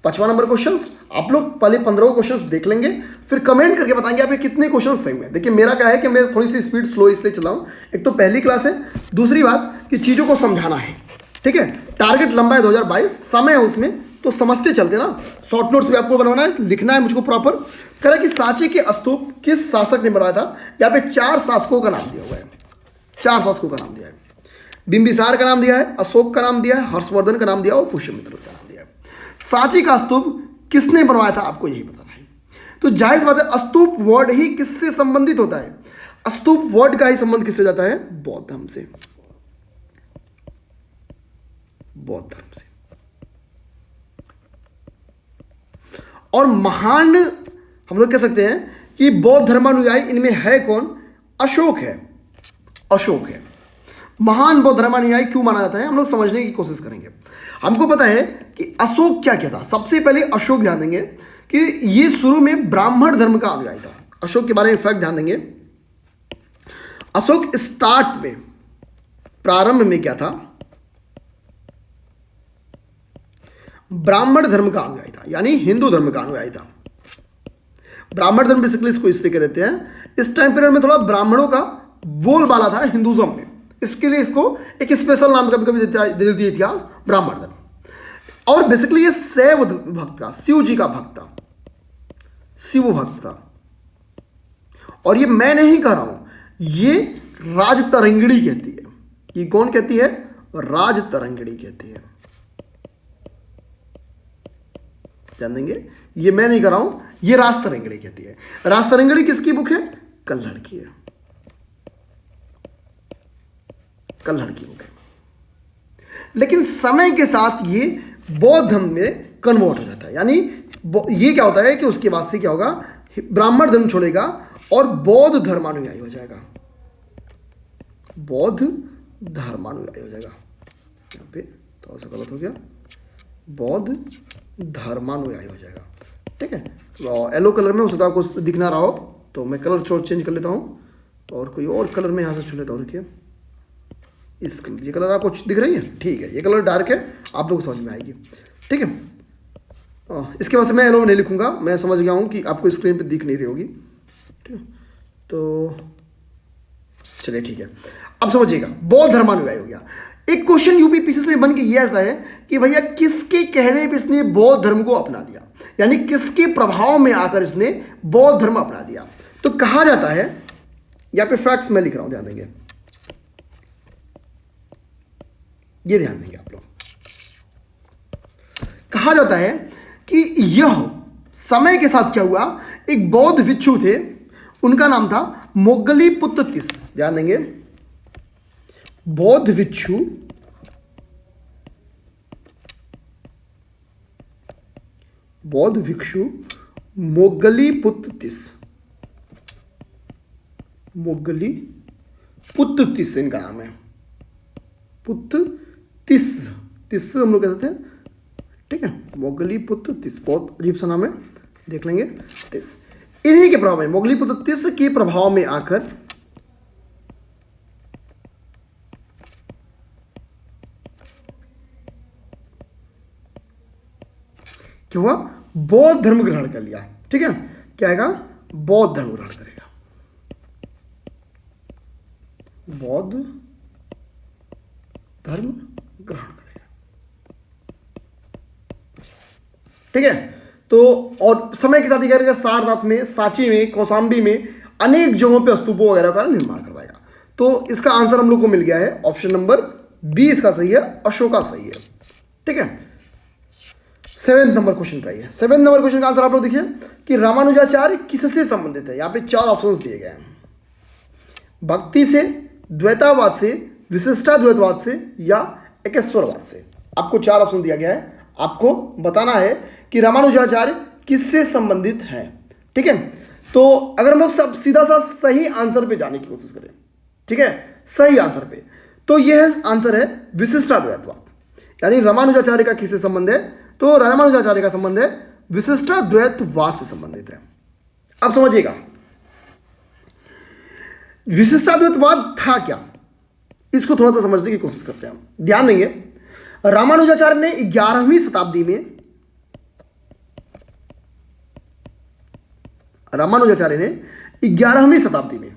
55 नंबर क्वेश्चंस। आप लोग पहले 15 क्वेश्चंस देख लेंगे, फिर कमेंट करके बताएंगे आपके कितने क्वेश्चंस सही हुए। देखिए मेरा क्या है कि मैं थोड़ी सी स्पीड स्लो इसलिए चलाऊं, एक तो पहली क्लास है, दूसरी बात कि चीजों को समझाना है, ठीक है। टारगेट लंबा है 2022, समय है उसमें, तो समझते चलते ना। शॉर्ट नोट्स भी आपको बनवाना है, लिखना है मुझको प्रॉपर। कह रहा कि सांची के स्तूप किस शासक ने बनवाया था, यहाँ पे 4 शासकों का नाम दिया हुआ है, 4 शासकों का नाम दिया है। बिंबिसार का नाम दिया है, अशोक का नाम दिया है, हर्षवर्धन का नाम दिया और पुष्यमित्र का नाम दिया है। सांची का स्तूप किसने बनवाया था, आपको यही बताना है। तो जाहिर बात है स्तूप वर्ड ही किससे संबंधित होता है, स्तूप वर्ड का ही संबंध किससे जाता है, बौद्ध धर्म से, बौद्ध धर्म से। और महान हम लोग कह सकते हैं कि बौद्ध धर्मानुयायी इनमें है कौन, अशोक है, अशोक है। महान बौद्ध धर्मानुयायी क्यों माना जाता है, हम लोग समझने की कोशिश करेंगे। हमको पता है कि अशोक क्या क्या था। सबसे पहले अशोक ध्यान देंगे कि ये शुरू में ब्राह्मण धर्म का अनुयायी था। अशोक के बारे में फैक्ट ध्यान देंगे, अशोक स्टार्ट में, प्रारंभ में क्या था, ब्राह्मण धर्म का अनुयायी था, यानी हिंदू धर्म का अनुयायी था। ब्राह्मण धर्म बेसिकली इसको इसलिए कह देते हैं, इस टाइम पीरियड में थोड़ा ब्राह्मणों का बोलबाला था हिंदुज्म में, इसके लिए इसको एक स्पेशल नाम कभी कभी दे दिया इतिहास, ब्राह्मण धर्म। और बेसिकली ये शैव भक्त था, शिव जी का भक्त था, शिव भक्त था। और ये मैं नहीं कह रहा हूं, ये राजतरंगिणी कहती है। ये कौन कहती है, राजतरंगिणी कहती है, ध्यान देंगे। ये मैं नहीं कर रहा हूं, ये राजतरंगिणी कहती है। राजतरंगिणी किसकी बुक है, कल्हड़ की है, कल्हड़ की बुक है। लेकिन समय के साथ ये बौद्ध धर्म में कन्वर्ट हो जाता है। यानी ये क्या होता है कि उसके बाद से क्या होगा, ब्राह्मण धर्म छोड़ेगा और बौद्ध धर्मानुयायी हो जाएगा, बौद्ध धर्मानुयायी हो जाएगा। यहाँ पे थोड़ा सा गलत हो गया, बौद्ध धर्मानुयायी हो जाएगा। ठीक है, तो येलो कलर में हो सकता है आपको दिख ना रहा हो, तो मैं कलर चेंज कर लेता हूँ और कोई और कलर में यहाँ से चुन लेता हूँ। देखिए इस कलर, ये कलर आपको दिख रही है, ठीक है, ये कलर डार्क है, आप लोग को समझ में आएगी। ठीक है, इसके बाद से मैं येलो में नहीं लिखूंगा, मैं समझ गया हूँ कि आपको स्क्रीन पे दिख नहीं रही होगी। ठीक है, तो चलिए ठीक है, अब समझिएगा, बौद्ध धर्मानुयायी हो गया। एक क्वेश्चन यूपीपीसीएस में बन के ये आता है कि भैया किसके कहने पे इसने बौद्ध धर्म को अपना लिया, यानी किसके प्रभाव में आकर इसने बौद्ध धर्म अपना लिया। तो कहा जाता है, यहाँ पे फैक्ट्स मैं लिख रहा हूं, ध्यान देंगे, ये ध्यान देंगे आप लोग। कहा जाता है कि यह समय के साथ क्या हुआ, एक बौद्ध भिक्षु थे, उनका नाम था मोग्गलीपुत्र तिस्स। ध्यान देंगे, बौद्ध भिक्षु मोग्गलीपुत्र तिस्स, मोग्गलीपुत्र तिस्स इनका नाम है, पुत्र तिस्स, तिस्स हम लोग कह सकते हैं। ठीक है, मोग्गलीपुत्र तिस्स, बहुत अजीब सा नाम है, देख लेंगे। तिस्स, इन्हीं के प्रभाव में, मोग्गलीपुत्र तिस्स के प्रभाव में आकर क्या हुआ, बौद्ध धर्म ग्रहण कर लिया। ठीक है, क्या आएगा, बौद्ध धर्म ग्रहण करेगा, बौद्ध धर्म ग्रहण करेगा। ठीक है, तो और समय के साथ ही करेगा, सारनाथ में, सांची में, कौशाम्बी में, अनेक जगहों पे स्तूपों वगैरह का निर्माण करवाएगा। तो इसका आंसर हम लोग को मिल गया है, ऑप्शन नंबर बी इसका सही है, अशोका सही है। ठीक है, 7 नंबर क्वेश्चन पे आइए। 7 नंबर क्वेश्चन का आंसर आप लोग देखिए कि रामानुजाचार्य किससे संबंधित है। यहाँ पे 4 ऑप्शंस दिए गए हैं, भक्ति से, द्वैतावाद से, विशिष्टाद्वैतवाद से या एकेश्वरवाद से। आपको 4 ऑप्शन दिया गया है, आपको बताना है कि रामानुजाचार्य किससे संबंधित है। ठीक है, तो अगर हम लोग सब सीधा सा सही आंसर पे जाने की कोशिश करें, ठीक है, सही आंसर पे, तो यह आंसर है विशिष्टाद्वैतवाद, यानी रामानुजाचार्य का किससे संबंध है, तो रामानुजाचार्य का संबंध है विशिष्टाद्वैतवाद से संबंधित है। अब समझिएगा विशिष्टाद्वैतवाद था क्या, इसको थोड़ा सा समझने की कोशिश करते हैं। ध्यान देंगे, रामानुजाचार्य ने 11वीं शताब्दी में, रामानुजाचार्य ने 11वीं शताब्दी में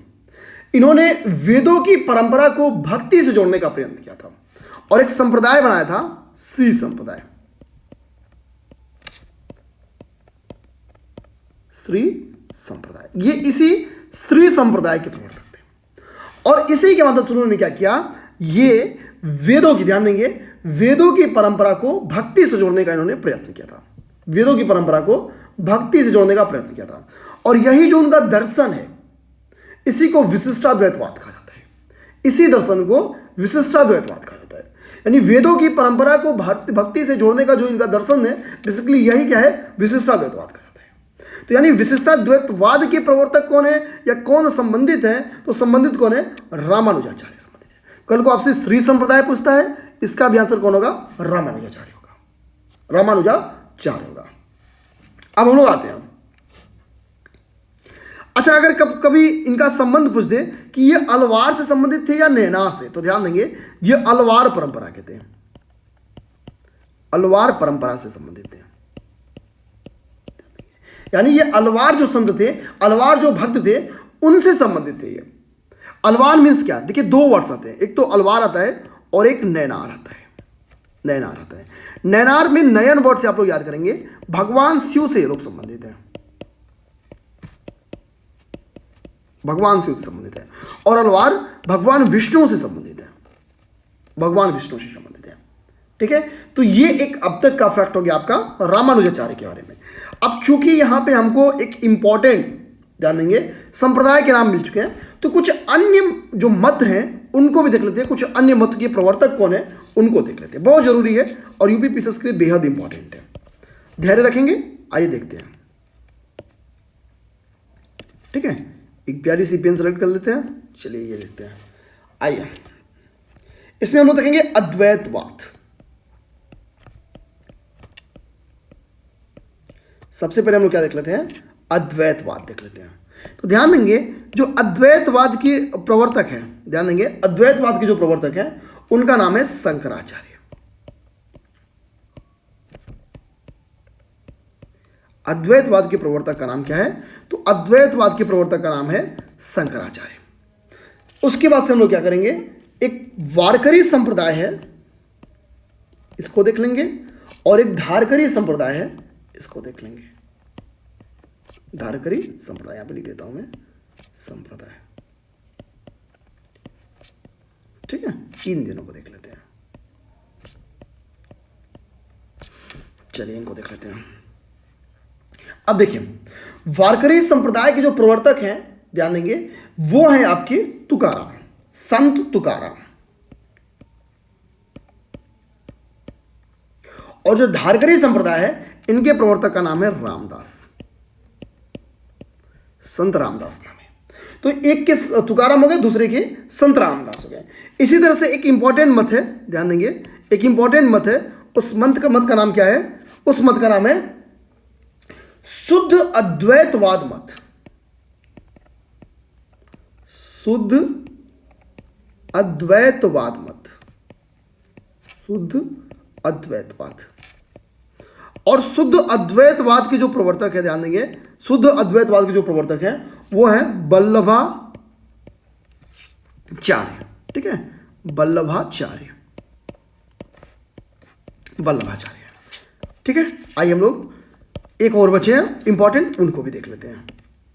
इन्होंने वेदों की परंपरा को भक्ति से जोड़ने का प्रयत्न किया था और एक संप्रदाय बनाया था, श्री संप्रदाय, श्री संप्रदाय। ये इसी श्री संप्रदाय के प्रवर्तक थे और इसी के मतलब उन्होंने क्या किया, ये वेदों की, ध्यान देंगे, वेदों की परंपरा को भक्ति से जोड़ने का इन्होंने प्रयत्न किया था, वेदों की परंपरा को भक्ति से जोड़ने का प्रयत्न किया था। और यही जो उनका दर्शन है, इसी को विशिष्टाद्वैतवाद कहा जाता है, इसी दर्शन को विशिष्टाद्वैतवाद कहा जाता है। यानी वेदों की परंपरा को भक्ति से जोड़ने का जो इनका दर्शन है, बेसिकली यही क्या है, विशिष्टाद्वैतवाद कहा जाता है। तो यानी विशिष्टाद्वैतवाद के प्रवर्तक कौन है या कौन संबंधित है, तो संबंधित कौन है, रामानुजाचार्य संबंधित है। कल को आपसे श्री संप्रदाय पूछता है, इसका भी आंसर कौन होगा, रामानुजाचार्य होगा, रामानुजाचार्य होगा। अब हम लोग आते हैं, अच्छा अगर कभी इनका संबंध पूछ दे कि ये अलवार से संबंधित थे या नैनार से, तो ध्यान देंगे ये अलवार परंपरा के थे, अलवार परंपरा से संबंधित थे। यानी ये अलवार जो संत थे, अलवार जो भक्त थे, उनसे संबंधित थे ये। अलवार मीन्स क्या, देखिए 2 वर्ड्स आते हैं, एक तो अलवार आता है और एक नैनार आता है, नैनार आता है। नैनार में नयन वर्ड से आप लोग याद करेंगे, भगवान शिव से लोग संबंधित हैं, भगवान शिव से संबंधित है। और अलवार भगवान विष्णु से संबंधित है, भगवान विष्णु से संबंधित है। ठीक है, तो ये एक अब तक का फैक्ट हो गया आपका रामानुजाचार्य के बारे में। अब चूंकि यहां पे हमको एक इंपॉर्टेंट, ध्यान देंगे, संप्रदाय के नाम मिल चुके हैं, तो कुछ अन्य जो मत हैं उनको भी देख लेते हैं, कुछ अन्य मत के प्रवर्तक कौन है उनको देख लेते हैं, बहुत जरूरी है और यूपीपीसीएस के लिए बेहद इंपॉर्टेंट है। धैर्य रखेंगे, आइए देखते हैं। ठीक है, एक प्यारी सी पेन सेलेक्ट कर लेते हैं। चलिए ये देखते हैं। आइए, इसमें हम लोग देखेंगे अद्वैतवाद। सबसे पहले हम लोग क्या देख लेते हैं? अद्वैतवाद देख लेते हैं। तो ध्यान देंगे, जो अद्वैतवाद के प्रवर्तक हैं, ध्यान देंगे अद्वैतवाद के जो प्रवर्तक हैं उनका नाम है शंकराचार्य। अद्वैतवाद के प्रवर्तक का नाम क्या है? तो अद्वैतवाद के प्रवर्तक का नाम है शंकराचार्य। उसके बाद से हम लोग क्या करेंगे, एक वारकरी संप्रदाय है, इसको देख लेंगे, और एक धारकरी संप्रदाय है, इसको देख लेंगे। धारकरी संप्रदाय यहां पे लिख देता हूं मैं, संप्रदाय। ठीक है, इन दिनों को देख लेते हैं। चलिए इनको देख लेते हैं। अब देखिए, वारकरी संप्रदाय के जो प्रवर्तक हैं, ध्यान देंगे, वो हैं आपके तुकाराम, संत तुकाराम। और जो धारकरी संप्रदाय है, इनके प्रवर्तक का नाम है रामदास, संत रामदास नाम है। तो एक के तुकाराम हो गए, दूसरे के संत रामदास हो गए। इसी तरह से एक इंपॉर्टेंट मत है, ध्यान देंगे, एक इंपॉर्टेंट मत है। उस मत का नाम क्या है? उस मत का नाम है शुद्ध अद्वैतवाद मत। शुद्ध अद्वैतवाद मत, शुद्ध अद्वैतवाद। और शुद्ध अद्वैतवाद के जो प्रवर्तक है, ध्यान देंगे, शुद्ध अद्वैतवाद के जो प्रवर्तक हैं वो है वल्लभाचार्य। ठीक है, वल्लभाचार्य, वल्लभाचार्य। ठीक है, आइए हम लोग एक और बचे हैं इंपॉर्टेंट, उनको भी देख लेते हैं।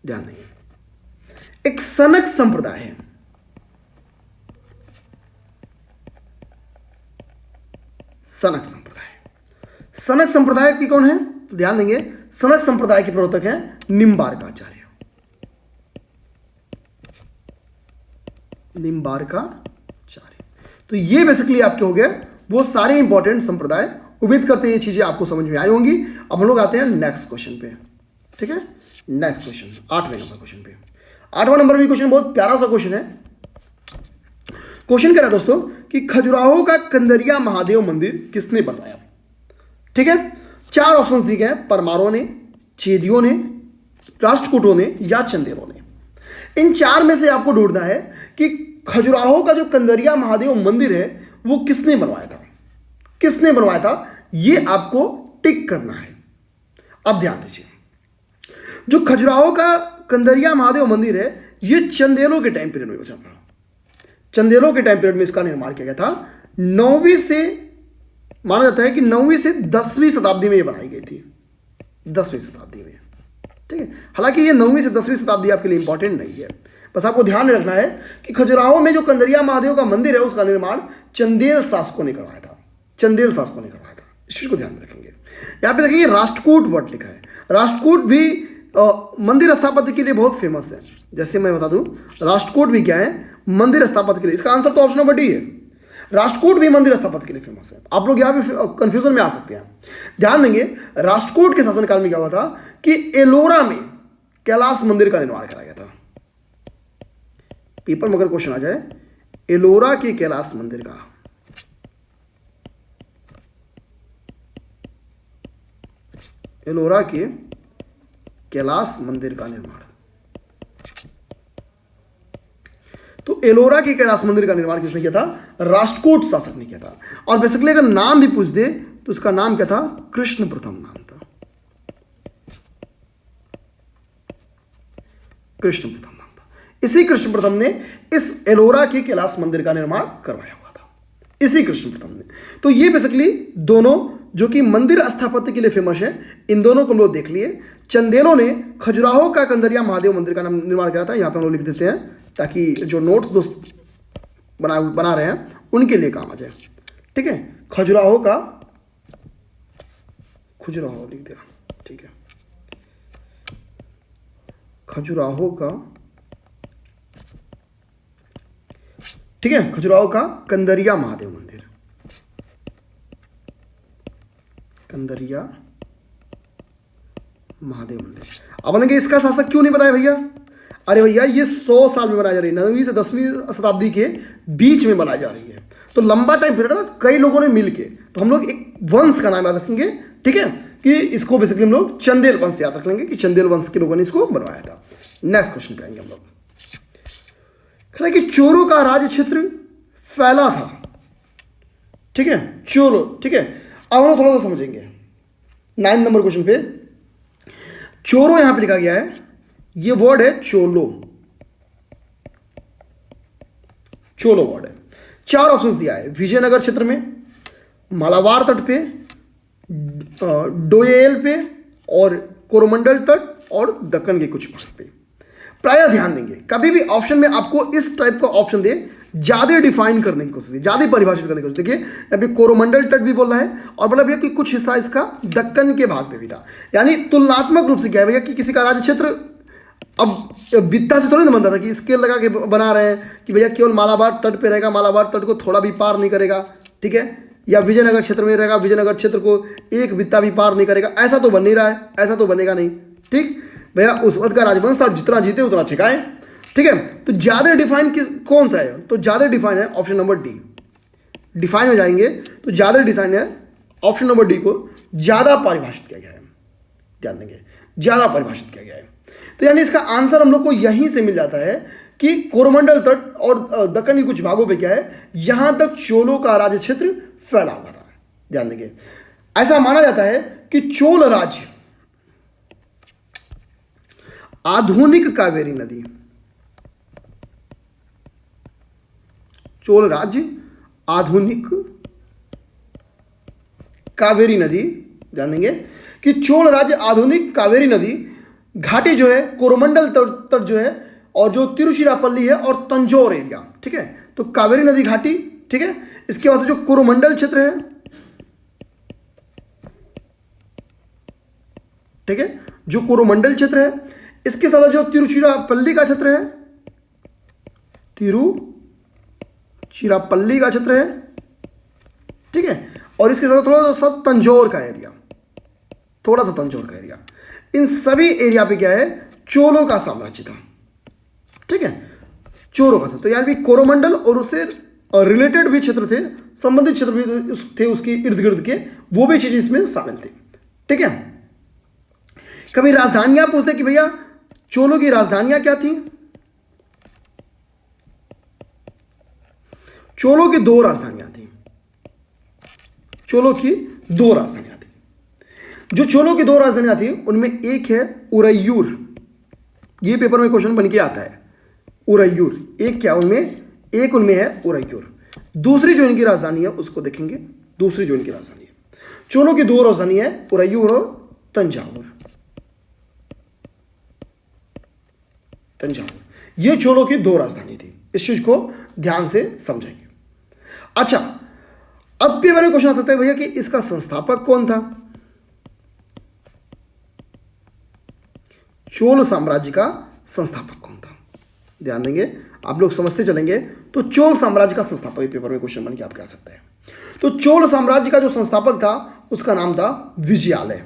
ध्यान देंगे, एक सनक संप्रदाय है। सनक संप्रदाय, सनक संप्रदाय की कौन है? तो ध्यान देंगे, सनक संप्रदाय के प्रवर्तक हैं निम्बार्काचार्य। निम्बार्काचार्य। तो ये बेसिकली आपके हो गए वो सारे इंपॉर्टेंट संप्रदाय। उम्मीद करते हैं ये चीजें आपको समझ में आई होंगी। अब हम लोग आते हैं नेक्स्ट क्वेश्चन पे। ठीक है, नेक्स्ट क्वेश्चन, 8वें नंबर क्वेश्चन पे। 8वां नंबर भी क्वेश्चन बहुत प्यारा सा क्वेश्चन है। क्वेश्चन कह रहा है दोस्तों कि खजुराहो का कंदरिया महादेव मंदिर किसने बनवाया? ठीक है, 4 ऑप्शंस दिए गए हैं, परमारों ने, चेदियों ने, राष्ट्रकूटों ने या चंदेलों ने। इन 4 में से आपको ढूंढना है कि खजुराहो का जो कंदरिया महादेव मंदिर है वो किसने बनवाया था। किसने बनवाया था ये आपको टिक करना है। अब ध्यान दीजिए, जो खजुराहो का कंदरिया महादेव मंदिर है ये चंदेलों के टाइम पीरियड में बचा था। चंदेलों के टाइम पीरियड में इसका निर्माण किया गया था। 9वीं से, माना जाता है कि 9वीं से 10वीं शताब्दी में ये बनाई गई थी, 10वीं शताब्दी में। ठीक है, हालांकि ये 9वीं से 10वीं शताब्दी आपके लिए इंपॉर्टेंट नहीं है, बस आपको ध्यान में रखना है कि खजुराहो में जो कंदरिया महादेव का मंदिर है उसका निर्माण चंदेल शासकों ने करवाया था। चंदेल शासकों ने करवाया था, इस चीज को ध्यान में रखेंगे। यहाँ पे देखिए राष्ट्रकूट वर्ड लिखा है। राष्ट्रकूट भी मंदिर स्थापत्य के लिए बहुत फेमस है। जैसे मैं बता दूं, राष्ट्रकूट भी क्या है? मंदिर स्थापत्य के लिए। इसका आंसर तो ऑप्शन नंबर डी है, राष्ट्रकूट भी मंदिर स्थापत्य के लिए फेमस है। आप लोग यहाँ पे कंफ्यूजन में आ सकते हैं। ध्यान देंगे, राष्ट्रकूट के शासनकाल में क्या हुआ था कि एलोरा में कैलाश मंदिर का निर्माण कराया गया था। पेपर में अगर क्वेश्चन आ जाए, एलोरा के कैलाश मंदिर का, एलोरा के कैलाश मंदिर का निर्माण, तो एलोरा के कैलाश मंदिर का निर्माण किसने किया था? राष्ट्रकूट शासक ने किया था। और बेसिकली अगर नाम भी पूछ दे तो उसका नाम क्या था? कृष्ण प्रथम नाम था, कृष्ण प्रथम नाम था। इसी कृष्ण प्रथम ने इस एलोरा के कैलाश मंदिर का निर्माण करवाया हुआ था, इसी कृष्ण प्रथम ने। तो ये बेसिकली दोनों जो कि मंदिर स्थापत्य के लिए फेमस है, इन दोनों को हम लोग देख लिए। चंदेलों ने खजुराहो का कंदरिया महादेव मंदिर का निर्माण किया था। यहाँ पे हम लोग लिख देते हैं ताकि जो नोट्स दोस्त बना रहे हैं उनके लिए काम आ जाए। ठीक है, खजुराहो का, खजुराहो लिख दिया, ठीक है, खजुराहो का, ठीक है, खजुराहो का कंदरिया महादेव मंदिर, कंदरिया महादेव मंदिर। अब बोलेंगे इसका शासक क्यों नहीं बताया भैया? अरे भैया ये 100 साल में बनाई जा रही है, 9वीं से 10वीं शताब्दी के बीच में बनाई जा रही है, तो लंबा टाइम पीरियड है ना, कई लोगों ने मिलके, तो हम लोग एक वंश का नाम याद रखेंगे, ठीक है, कि इसको बेसिकली हम लोग चंदेल वंश याद रख लेंगे कि चंदेल वंश के लोगों ने इसको बनवाया था। नेक्स्ट क्वेश्चन पे आएंगे हम लोग। कहता है कि चोरों का राज्य क्षेत्र फैला था, ठीक है, चोरो, ठीक है। अब हम लोग थोड़ा सा समझेंगे 9 नंबर क्वेश्चन पे। चोरो यहां पे लिखा गया है, ये वर्ड है चोलो, चोलो वर्ड है। 4 ऑप्शंस दिया है, विजयनगर क्षेत्र में, मालाबार तट पे, डोयल पे, और कोरोमंडल तट, और दक्कन के कुछ भाग पे। प्रायः ध्यान देंगे, कभी भी ऑप्शन में आपको इस टाइप का ऑप्शन दे, ज्यादा डिफाइन करने की कोशिश, ज्यादा परिभाषित करने की कोशिश। देखिए अभी कोरोमंडल तट भी बोल रहा है, और बोला भैया कि कुछ हिस्सा इसका दक्कन के भाग पे भी था, यानी तुलनात्मक रूप से क्या है भैया कि किसी का राज्य क्षेत्र, अब बित्ता से थोड़ी ना बनता था कि स्केल लगा के बना रहे हैं कि भैया केवल मालाबार तट पे रहेगा, मालाबार तट को थोड़ा भी पार नहीं करेगा, ठीक है, या विजयनगर क्षेत्र में रहेगा, विजयनगर क्षेत्र को एक बित्ता भी पार नहीं करेगा, ऐसा तो बन नहीं रहा है, ऐसा तो बनेगा नहीं, ठीक भैया। उस वक्त का राजवंश था, जितना जीते उतना छिकाए, ठीक है। तो ज्यादा डिफाइन कौन सा है, तो ज्यादा डिफाइन है ऑप्शन नंबर डी। डिफाइन में जाएंगे तो ज्यादा डिफाइन है ऑप्शन नंबर डी को ज्यादा परिभाषित किया गया है, ध्यान देंगे, ज्यादा परिभाषित किया गया है। तो यानी इसका आंसर हम लोग को यहीं से मिल जाता है कि कोरोमंडल तट और दक्कन के कुछ भागों पे क्या है, यहां तक चोलों का राज्य क्षेत्र फैला हुआ था, ध्यान देंगे। ऐसा माना जाता है कि चोल राज्य आधुनिक कावेरी नदी, चोल राज्य आधुनिक कावेरी नदी, ध्यान देंगे कि चोल राज्य आधुनिक कावेरी नदी घाटी जो है, कोरोमंडल तट जो है, और जो तिरुचिरापल्ली है और तंजौर एरिया, ठीक है, तो कावेरी नदी घाटी, ठीक है। इसके बाद से जो कोरोमंडल क्षेत्र है, ठीक है, जो कोरोमंडल क्षेत्र है, इसके साथ जो तिरुचिरापल्ली का क्षेत्र है, तिरुचिरापल्ली का क्षेत्र है, ठीक है, और इसके साथ थोड़ा सा तंजौर का एरिया, थोड़ा सा तंजौर का एरिया, इन सभी एरिया पे क्या है, चोलों का साम्राज्य था, ठीक है, चोलों का था। तो यानी भी कोरोमंडल और उससे रिलेटेड भी क्षेत्र थे, संबंधित क्षेत्र भी थे उसके इर्द गिर्द के, वो भी चीजें इसमें शामिल थे, ठीक है। कभी राजधानियां पूछते कि भैया चोलों की राजधानियां क्या थी, चोलों की 2 राजधानियां थी, चोलों की 2 राजधानियां थी। जो चोलों की 2 राजधानियां थी उनमें एक है उरैयूर, ये पेपर में क्वेश्चन बन के आता है, उरैयूर, एक क्या उनमें, एक उनमें है उरैयूर। दूसरी जो इनकी राजधानी है उसको देखेंगे, दूसरी जो इनकी राजधानी है, चोलों की 2 राजधानी है, उरैयूर और तंजावुर, तंजावुर, ये चोलों की 2 राजधानी थी। इस चीज को ध्यान से समझेंगे। अच्छा, अब पेपर में क्वेश्चन आ सकता है भैया कि इसका संस्थापक कौन था, चोल साम्राज्य का संस्थापक कौन था, ध्यान देंगे, आप लोग समझते चलेंगे। तो चोल साम्राज्य का संस्थापक पेपर में क्वेश्चन बन के आपके आ सकता है। तो चोल साम्राज्य का जो संस्थापक था उसका नाम था विजयालय,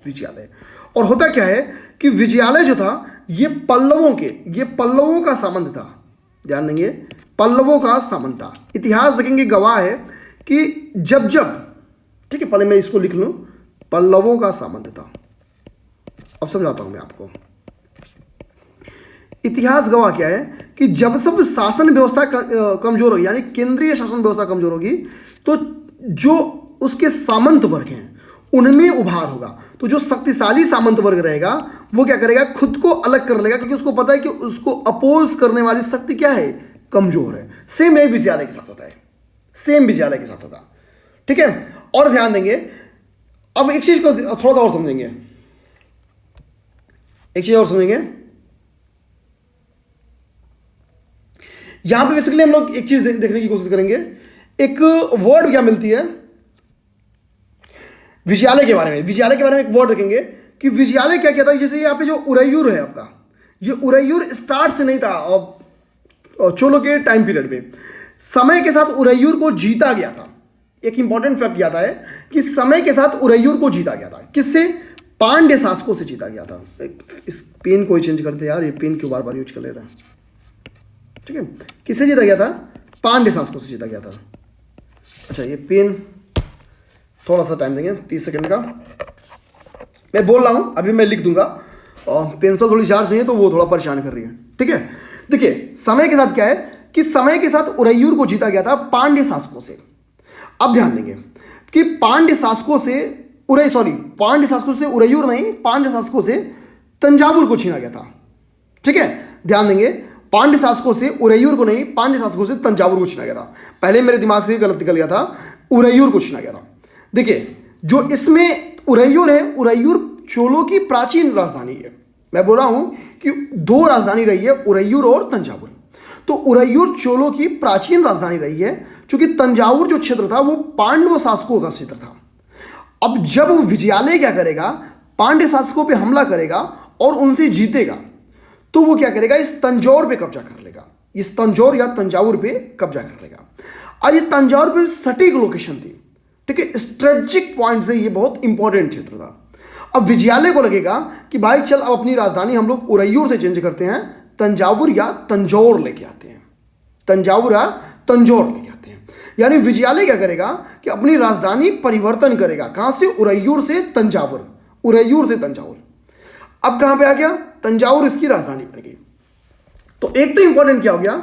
विजयालय। और होता क्या है कि विजयालय जो था ये पल्लवों का सामंत था, ध्यान देंगे, पल्लवों का सामंत था। इतिहास देखेंगे गवाह है कि जब ठीक है, पहले मैं इसको लिख लूं, पल्लवों का सामंत था। अब समझाता हूं मैं आपको। इतिहास गवाह क्या है कि जब सब शासन व्यवस्था कमजोर होगी, यानी केंद्रीय शासन व्यवस्था कमजोर होगी, तो जो उसके सामंत वर्ग हैं उनमें उभार होगा। तो जो शक्तिशाली सामंत वर्ग रहेगा वो क्या करेगा, खुद को अलग कर लेगा, क्योंकि उसको पता है कि उसको अपोज करने वाली शक्ति क्या है, कमजोर है। सेम यही विजयालय के साथ होता है, सेम विजयालय के साथ होगा, ठीक है। और ध्यान देंगे, अब एक चीज को थोड़ा सा और समझेंगे, एक चीज और समझेंगे। यहां पे बेसिकली हम लोग एक चीज देखने की कोशिश करेंगे, एक वर्ड क्या मिलती है विजयालय के बारे में। विजयालय के बारे में एक वर्ड रखेंगे कि विजयालय क्या कहता है। जैसे यहाँ पे जो उरैयूर है आपका, ये उरैयूर स्टार्ट से नहीं था और चोलों के टाइम पीरियड में, समय के साथ उरैयूर को जीता गया था। एक इंपॉर्टेंट फैक्ट याद है कि समय के साथ उरैयूर को जीता गया था। किससे? पांड्य शासकों से जीता गया था। इस पेन को ही चेंज करते यार, ये पेन क्यों बार बार यूज कर ले रहा है। ठीक है, किससे जीता गया था? पांड्य शासकों से जीता गया था। अच्छा, ये पेन थोड़ा सा टाइम देंगे, 30 सेकंड का। मैं बोल रहा हूं, अभी मैं लिख दूंगा, और पेंसिल थोड़ी शार्प चाहिए तो वो थोड़ा परेशान कर रही है। ठीक है, देखिए समय के साथ क्या है कि समय के साथ उरैयूर को जीता गया था पांड्य शासकों से। अब ध्यान देंगे कि पांड्य शासकों से उरैयूर नहीं, पांड्य शासकों से तंजावुर को छीना गया था। ठीक है, ध्यान देंगे, पांड्य शासकों से उरैयूर को नहीं, पांड्य शासकों से तंजावुर को छीना गया था। पहले मेरे दिमाग से गलत निकल गया था, उरैयूर को छीना गया था। देखिए, जो इसमें उरैयूर है, उरैयूर चोलों की प्राचीन राजधानी है। मैं बोल रहा हूं कि दो राजधानी रही है, उरैयूर और तंजावुर। तो उरैयूर चोलों की प्राचीन राजधानी रही है, क्योंकि तंजावुर जो क्षेत्र था वो पांडव शासकों का क्षेत्र था। अब जब विजयालय क्या करेगा, पांड्य शासकों पे हमला करेगा और उनसे जीतेगा, तो वो क्या करेगा, इस तंजौर पे कब्जा कर लेगा, इस तंजौर या तंजावुर पे कब्जा कर लेगा। और ये तंजौर पे सटीक लोकेशन थी। ठीक है, स्ट्रेटेजिक पॉइंट से ये बहुत इंपॉर्टेंट क्षेत्र था। अब विजयालय को लगेगा कि भाई चल, अब अपनी राजधानी हम लोग उरैयूर से चेंज करते हैं, तंजावुर या तंजौर लेके आते हैं, तंजावुर या तंजौर लेके आते हैं। यानी विजयालय क्या करेगा कि अपनी राजधानी परिवर्तन करेगा, कहां से, उरैयूर से तंजावुर, उरैयूर से तंजावुर। अब कहां पे आ गया, तंजावुर इसकी राजधानी बन गई। तो एक तो इंपॉर्टेंट क्या हो गया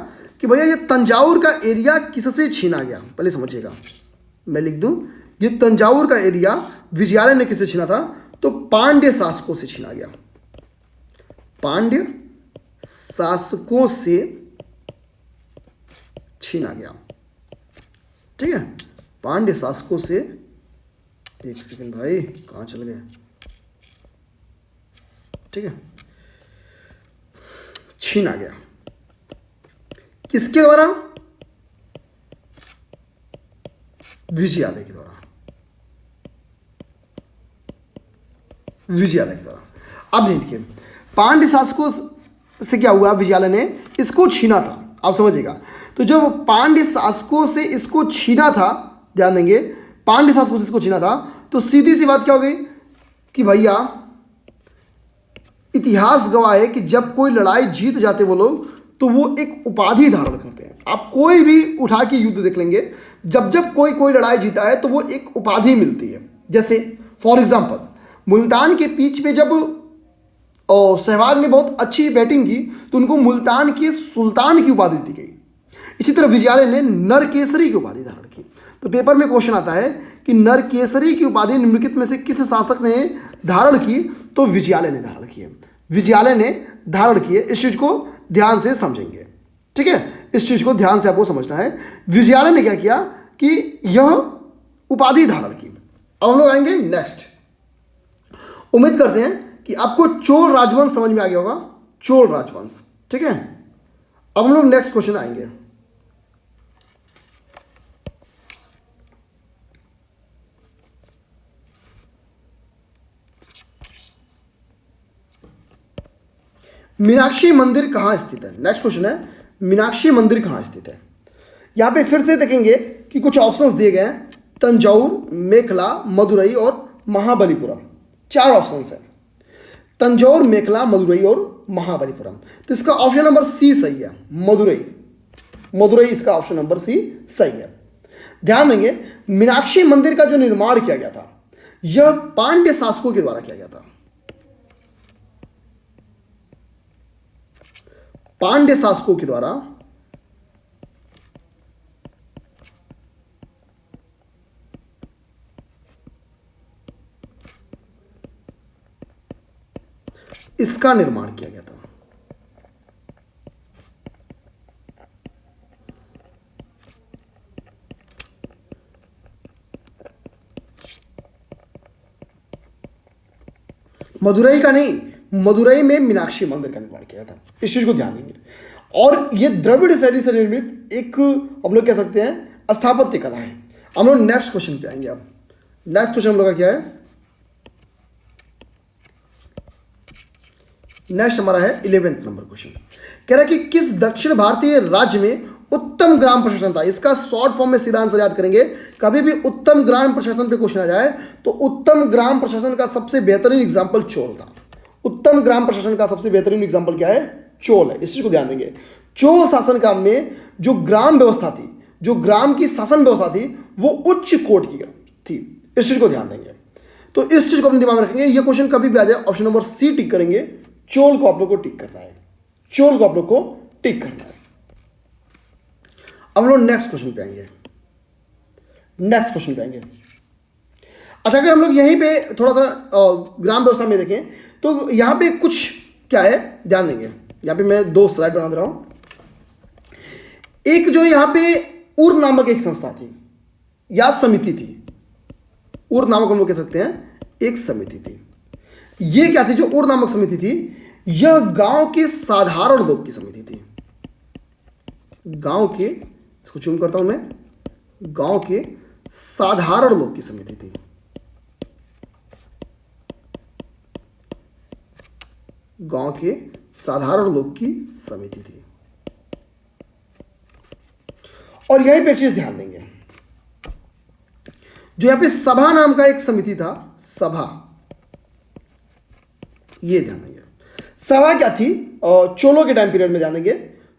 कि भैया ये तंजावुर का एरिया किससे छीना गया, पहले समझिएगा। मैं लिख दूं, ये तंजावुर का एरिया विजयालय ने किससे छीना था, तो पांड्य शासकों से छीना गया, पांड्य शासकों से छीना गया। ठीक है, पांड्य शासकों से, एक सेकंड भाई कहां चल गए। ठीक है, छीना गया किसके द्वारा, विजयालय के द्वारा, विजयालय के द्वारा। अब देखिए, पांड्य शासकों से क्या हुआ, विजयालय ने इसको छीना था। आप समझिएगा, तो जब पांड्य शासकों से इसको छीना था, ध्यान देंगे, पांड्य शासकों से इसको छीना था, तो सीधी सी बात क्या हो गई कि भैया इतिहास गवाह है कि जब कोई लड़ाई जीत जाते वो लोग, तो वो एक उपाधि धारण करते हैं। आप कोई भी उठा के युद्ध देख लेंगे, जब जब कोई लड़ाई जीता है तो वो एक उपाधि मिलती है। जैसे फॉर एग्जांपल, मुल्तान के पिच पे जब सहवाग ने बहुत अच्छी बैटिंग की तो उनको मुल्तान के सुल्तान की उपाधि दी गई। इसी तरह विजयालय ने नरकेसरी की उपाधि धारण की। तो पेपर में क्वेश्चन आता है कि नरकेसरी की उपाधि निम्नलिखित में से किस शासक ने धारण की, तो विजयालय ने धारण की है, विजयालय ने धारण की है। इस चीज को ध्यान से समझेंगे। ठीक है, इस चीज को ध्यान से आपको समझना है। विजयालय ने क्या किया कि यह उपाधि धारण की। अब हम लोग आएंगे नेक्स्ट। उम्मीद करते हैं कि आपको चोल राजवंश समझ में आ गया होगा, चोल राजवंश। ठीक है, अब हम लोग नेक्स्ट क्वेश्चन आएंगे। मीनाक्षी मंदिर कहां स्थित है, नेक्स्ट क्वेश्चन है, मीनाक्षी मंदिर कहां स्थित है। यहां पे फिर से देखेंगे कि कुछ ऑप्शंस दिए गए हैं, तंजौर, मेखला, मदुरई और महाबलीपुरम। 4 ऑप्शंस है, तंजौर, मेखला, मदुरई और महाबलीपुरम। तो इसका ऑप्शन नंबर सी सही है, मदुरई, मदुरई इसका ऑप्शन नंबर सी सही है। ध्यान देंगे, मीनाक्षी मंदिर का जो निर्माण किया गया था, यह पांड्य शासकों के द्वारा किया गया था, पांड्य शासकों के द्वारा इसका निर्माण किया गया था। मदुरई का नहीं, मदुरई में मीनाक्षी मंदिर का निर्माण किया था। इस चीज को ध्यान देंगे। और ये द्रविड़ शैली से निर्मित एक, हम लोग कह सकते हैं, स्थापत्य कला है। हम लोग नेक्स्ट क्वेश्चन पे आएंगे। अब नेक्स्ट क्वेश्चन हम लोग का क्या है, नेक्स्ट हमारा है 11th नंबर क्वेश्चन। कह रहा है कि किस दक्षिण भारतीय राज्य में उत्तम ग्राम प्रशासन था। इसका शॉर्ट फॉर्म में सीधा आंसर याद करेंगे। कभी भी उत्तम ग्राम प्रशासन पे क्वेश्चन आ जाए तो उत्तम ग्राम प्रशासन का सबसे बेहतरीन एग्जाम्पल चोल था। उत्तम ग्राम प्रशासन का सबसे बेहतरीन एग्जाम्पल क्या है? चोल है। इस चीज को ध्यान देंगे। चोल शासन काल में जो ग्राम व्यवस्था थी, जो ग्राम की शासन व्यवस्था थी, वो उच्च कोटि की थी। इस चीज को ध्यान देंगे। तो इस चीज को अपने दिमाग में रखेंगे। ये क्वेश्चन कभी भी आ जाए, ऑप्शन नंबर सी टिक करेंगे। चोल को आप लोग को टिक करना है। चोल को आप लोग को टिक करना है। अब हम लोग नेक्स्ट क्वेश्चन पे आएंगे। नेक्स्ट क्वेश्चन पे आएंगे। अच्छा, अगर हम लोग यहीं पे थोड़ा सा ग्राम व्यवस्था में देखें तो यहां पे कुछ क्या है ध्यान देंगे। यहां पे मैं 2 स्लाइड बना दे रहा हूं। एक जो यहां पे उर नामक एक संस्था थी या समिति थी। उर नामक हम लोग कह सकते हैं एक समिति थी। ये क्या थी? जो उर नामक समिति थी, यह गांव के साधारण लोग की समिति थी। गांव के, इसको चूम करता हूं मैं, गांव के साधारण लोग की समिति थी। गांव के साधारण लोग की समिति थी। और यहीं पे चीज ध्यान देंगे, जो यहां पे सभा नाम का एक समिति था, सभा, ये ध्यान देंगे। सभा क्या थी? चोलों के टाइम पीरियड में ध्यान देंगे।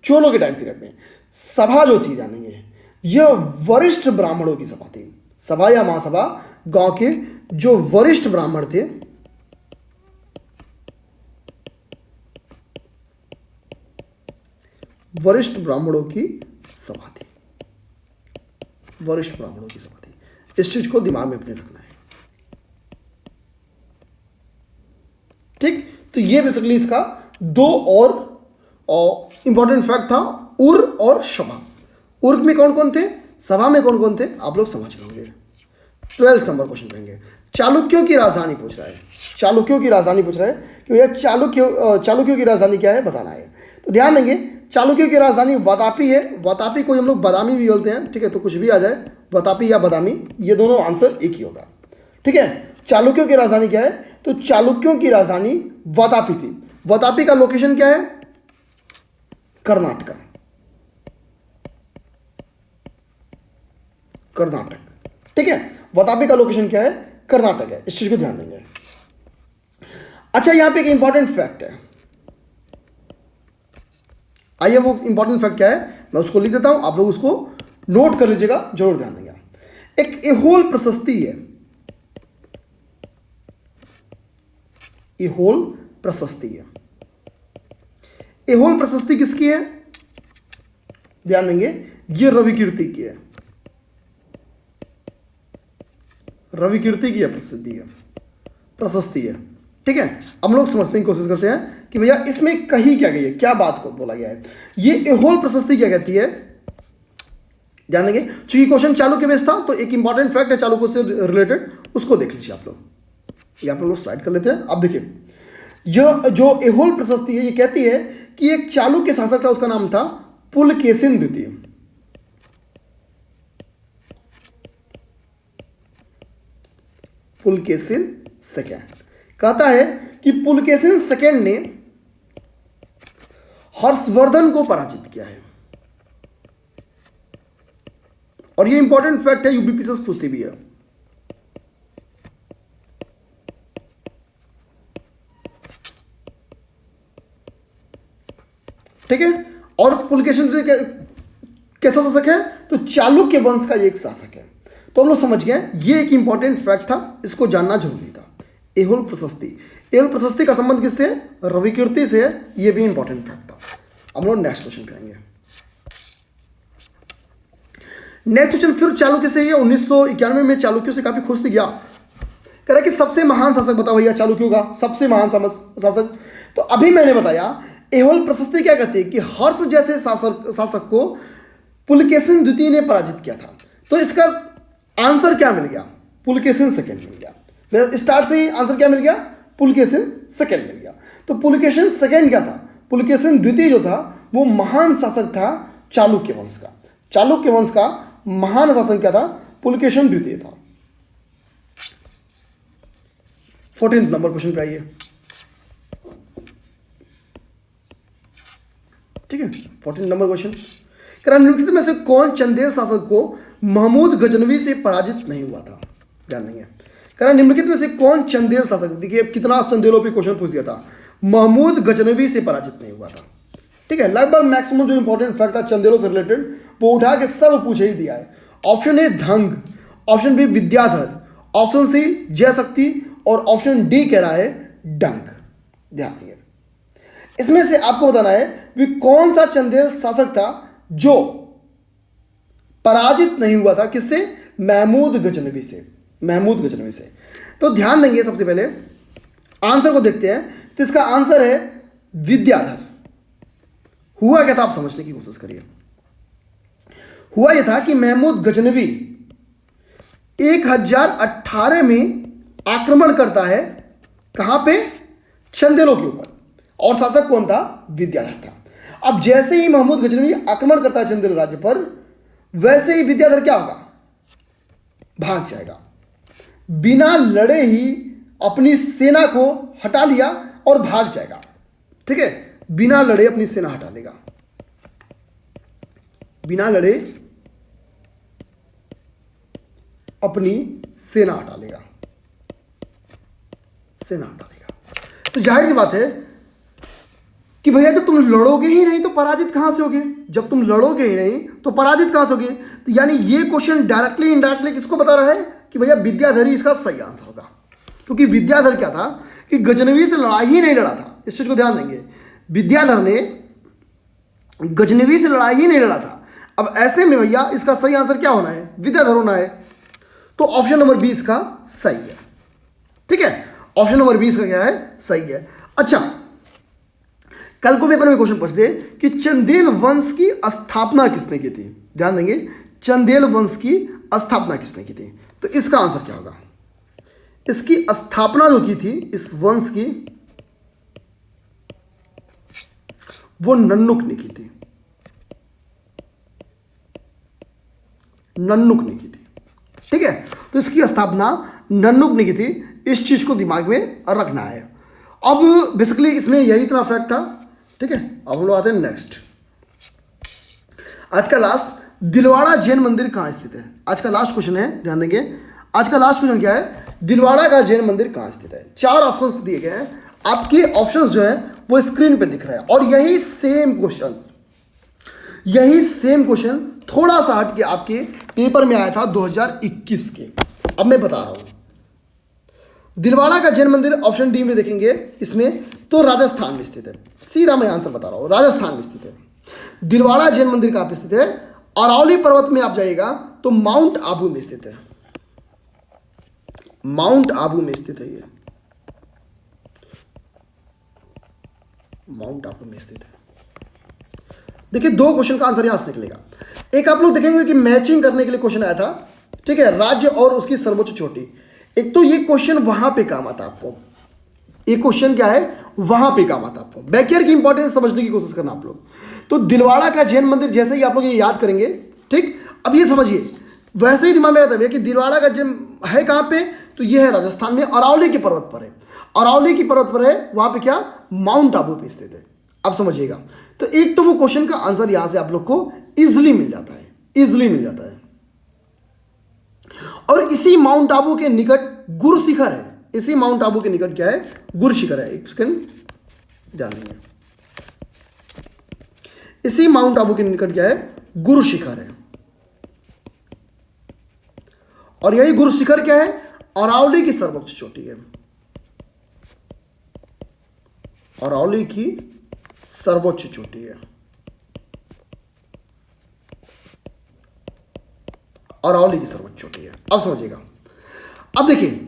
चोलों के टाइम पीरियड में सभा जो थी, ध्यान देंगे, यह वरिष्ठ ब्राह्मणों की सभा थी। सभा या महासभा गांव के जो वरिष्ठ ब्राह्मण थे, वरिष्ठ ब्राह्मणों की सभा थी। वरिष्ठ ब्राह्मणों की सभा थी। इस चीज को दिमाग में अपने रखना है। ठीक, तो ये बेसिकली इसका 2 और इंपॉर्टेंट फैक्ट था, उर और सभा। उर्ग में कौन कौन थे, सभा में कौन कौन थे, आप लोग समझ लेंगे। 12th नंबर क्वेश्चन करेंगे। चालुक्यों की राजधानी पूछ रहा है। चालुक्यों की राजधानी पूछ रहा है कि भैया चालुक्यों की राजधानी क्या है, बताना है। तो ध्यान देंगे, चालुक्यों की राजधानी वातापी है। वातापी को हम लोग बादामी भी बोलते हैं। ठीक है, तो कुछ भी आ जाए, वातापी या बादामी, ये दोनों आंसर एक ही होगा। ठीक है, चालुक्यों की राजधानी क्या है? तो चालुक्यों की राजधानी वातापी थी। वातापी का लोकेशन क्या है? कर्नाटक। कर्नाटक। ठीक है, वातापी का लोकेशन क्या है? कर्नाटक है। इस चीज को ध्यान देंगे। अच्छा, यहां पे एक इंपॉर्टेंट फैक्ट है। आइए, वो इंपॉर्टेंट फैक्ट क्या है मैं उसको लिख देता हूं, आप लोग उसको नोट कर लीजिएगा, जरूर ध्यान देंगे। एक एहोल प्रशस्ति है। एहोल प्रशस्ति है। एहोल प्रशस्ति किसकी है? ध्यान देंगे, ये रवि कीर्ति की है। रवि कीर्ति की प्रसिद्धि है, प्रशस्ति है। ठीक है, हम लोग समझने की कोशिश करते हैं कि भैया इसमें कही क्या गई है, क्या बात को बोला गया है। ये एहोल प्रशस्ति क्या कहती है? ध्यान देंगे, चूंकि क्वेश्चन चालुक्य बेस्ड था तो एक इंपॉर्टेंट फैक्ट है चालुक्य से रिलेटेड, उसको देख लीजिए आप लोग। ये आप लोग स्लाइड कर लेते हैं। अब देखिए, यह जो एहोल प्रशस्ति है, ये कहती है कि एक चालुक्य शासक था, उसका नाम था पुलकेशिन द्वितीय। पुलकेशिन सेकेंड। कहता है कि पुलकेशिन सेकेंड ने हर्षवर्धन को पराजित किया है। और ये इंपॉर्टेंट फैक्ट है, यूपीपीसीएस पूछती भी है। ठीक है, और पुलकेशिन कैसा शासक है? तो चालुक्य वंश का एक शासक है। तो हम लोग समझ गए, ये एक इंपॉर्टेंट फैक्ट था, इसको जानना जरूरी था। एहोल प्रशस्ति, एहोल प्रशस्ति का संबंध किससे है? रवि कीर्ति से है। ये भी इंपॉर्टेंट फैक्ट था। हम लोग नेक्स्ट क्वेश्चन पे आएंगे। नेक्स्ट क्वेश्चन फिर चालुक्य से ही है। 1991 में चालुक्यों से काफी खुश थी गया। कह रहा कि सबसे महान शासक बताओ भैया, चालुक्यों का सबसे महान शासक। तो अभी मैंने बताया एहोल प्रशस्ति क्या कहती है कि हर्ष जैसे शासक को पुलकेशिन द्वितीय ने पराजित किया था। तो इसका आंसर क्या मिल गया? पुलकेशिन सेकेंड मिल गया। स्टार्ट से ही आंसर क्या मिल गया? पुलकेशिन सेकेंड मिल गया। तो पुलकेशिन सेकेंड क्या था? पुलकेशिन द्वितीय जो था वो महान शासक था चालुक्य वंश का। चालुक्य वंश का महान शासक क्या था? पुलकेशिन द्वितीय था। 14th नंबर क्वेश्चन पे आइए। ठीक है, 14 नंबर क्वेश्चन कह रहा निम्नलिखित में से कौन चंदेल शासक को महमूद गजनवी से पराजित नहीं हुआ था? ध्यान देंगे। कह रहा निम्नलिखित में से कौन चंदेल शासक, देखिए कितना चंदेलों पे क्वेश्चन पूछ दिया था, महमूद गजनवी से पराजित नहीं हुआ था। ठीक है, लगभग मैक्सिमम जो इंपॉर्टेंट फैक्ट था चंदेलों से रिलेटेड वो उठा के सब पूछे ही दिया है। Option A Dhanga, option B Vidyadhar, option C Jayshakti और ऑप्शन डी कह रहा है डंक। ध्यान देंगे, इसमें से आपको बताना है कि कौन सा चंदेल शासक था जो पराजित नहीं हुआ था, किससे? महमूद गजनवी से, महमूद गजनवी से। तो ध्यान देंगे, सबसे पहले आंसर को देखते हैं। तो इसका आंसर है विद्याधर। हुआ क्या था आप समझने की कोशिश करिए। हुआ यह था कि महमूद गजनवी 1018 में आक्रमण करता है, कहां पे? चंदेलों के ऊपर, और शासक कौन था? विद्याधर था। अब जैसे ही महमूद गजनवी आक्रमण करता है चंदेल राज्य पर, वैसे ही विद्याधर क्या होगा? भाग जाएगा। बिना लड़े ही अपनी सेना को हटा लिया और भाग जाएगा। ठीक है, बिना लड़े अपनी सेना हटा लेगा, बिना लड़े अपनी सेना हटा लेगा, सेना हटा लेगा। तो जाहिर सी बात है कि भैया जब तुम लड़ोगे ही नहीं तो पराजित कहां से होगे? जब तुम लड़ोगे ही नहीं तो पराजित कहां से होगे? तो यानी ये क्वेश्चन डायरेक्टली इनडायरेक्टली किसको बता रहा है कि भैया विद्याधर ही इसका सही आंसर होगा। क्योंकि विद्याधर क्या था कि गजनवी से लड़ाई ही नहीं लड़ा था। इस चीज को ध्यान देंगे, विद्याधर ने गजनवी से लड़ाई ही नहीं लड़ा था। अब ऐसे में भैया इसका सही आंसर क्या होना है? विद्याधर होना है। तो ऑप्शन नंबर 20 का सही है। ठीक है, ऑप्शन नंबर 20 का क्या है? सही है। अच्छा, कल को पेपर में क्वेश्चन पूछते कि चंदेल वंश की स्थापना किसने की थी? ध्यान देंगे, चंदेल वंश की स्थापना किसने की थी? तो इसका आंसर क्या होगा? इसकी स्थापना जो की थी इस वंश की, वो नन्नुक ने की थी, नन्नुक ने की थी। ठीक है, तो इसकी स्थापना नन्नुक ने की थी। इस चीज को दिमाग में रखना है। अब बेसिकली इसमें यही इतना फैक्ट था। ठीक है, अब हम लोग आते हैं नेक्स्ट। आज का लास्ट, दिलवाड़ा जैन मंदिर कहां स्थित है? आज का लास्ट क्वेश्चन है, ध्यान देंगे। आज का लास्ट क्वेश्चन क्या है? दिलवाड़ा का जैन मंदिर कहां स्थित है? 4 ऑप्शंस दिए गए हैं। आपके ऑप्शंस जो है वो स्क्रीन पे दिख रहे हैं, और यही सेम क्वेश्चन थोड़ा सा हट के आपके पेपर में आया था 2021 के। अब मैं बता रहा हूं, दिलवाड़ा का जैन मंदिर ऑप्शन डी में देखेंगे इसमें तो राजस्थान में स्थित है। सीधा मैं आंसर बता रहा हूं, राजस्थान में स्थित है। दिलवाड़ा जैन मंदिर कहां पे स्थित है? अरावली पर्वत में आप जाइएगा तो माउंट आबू में स्थित है, माउंट आबू में स्थित है। ये माउंट आबू में स्थित है। देखिए, 2 क्वेश्चन का आंसर यहां से निकलेगा। एक आप लोग देखेंगे कि मैचिंग करने के लिए क्वेश्चन आया था। ठीक है, राज्य और उसकी सर्वोच्च चोटी। एक तो ये क्वेश्चन वहां पे काम आता आपको, एक क्वेश्चन क्या है वहां पे काम आता आपको। बैकईयर की इंपॉर्टेंस समझने की कोशिश करना आप लोग। तो दिलवाड़ा का जैन मंदिर जैसे ही आप लोग ये याद करेंगे, ठीक, अब ये समझिए वैसे ही दिमाग में आता है कि दिलवाड़ा का जैन है कहां पे? तो ये है राजस्थान में, अरावली के पर्वत पर है। अरावली की पर्वत पर है, वहां पे क्या? माउंट आबू पे स्थित है। अब समझिएगा, तो एक तो वो क्वेश्चन का आंसर यहां से आप लोग को इजिली मिल जाता है, इजिली मिल जाता है। और इसी माउंट आबू के निकट गुरु शिखर है। इसी माउंट आबू के निकट क्या है? गुरु शिखर है। एक सेकंड ध्यान देंगे, इसी माउंट आबू के निकट क्या है? गुरु शिखर है। और यही गुरु शिखर क्या है? अरावली की सर्वोच्च चोटी है, अरावली की सर्वोच्च चोटी है, अरावली की सर्वोच्च चोटी है। अब समझिएगा, अब देखिए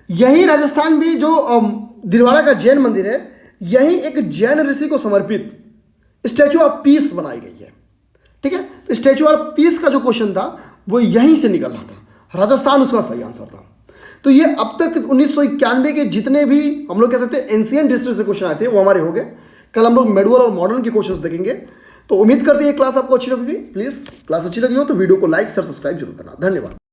यही राजस्थान में जो दिलवाड़ा का जैन मंदिर है, यही एक जैन ऋषि को समर्पित स्टैचू ऑफ पीस बनाई गई है। ठीक है, तो स्टैचू ऑफ पीस का जो क्वेश्चन था वो यहीं से निकल रहा था, राजस्थान उसका सही आंसर था। तो ये अब तक 1991 के जितने भी हम लोग कह सकते हैं एंशिएंट हिस्ट्री से क्वेश्चन आए थे वो हमारे हो गए। कल हम लोग मेडुअल और मॉडर्न के क्वेश्चंस देखेंगे। तो उम्मीद करते हैं ये क्लास आपको अच्छी लगी। प्लीज क्लास अच्छी लगी हो तो वीडियो को लाइक शेयर सब्सक्राइब जरूर करना। धन्यवाद।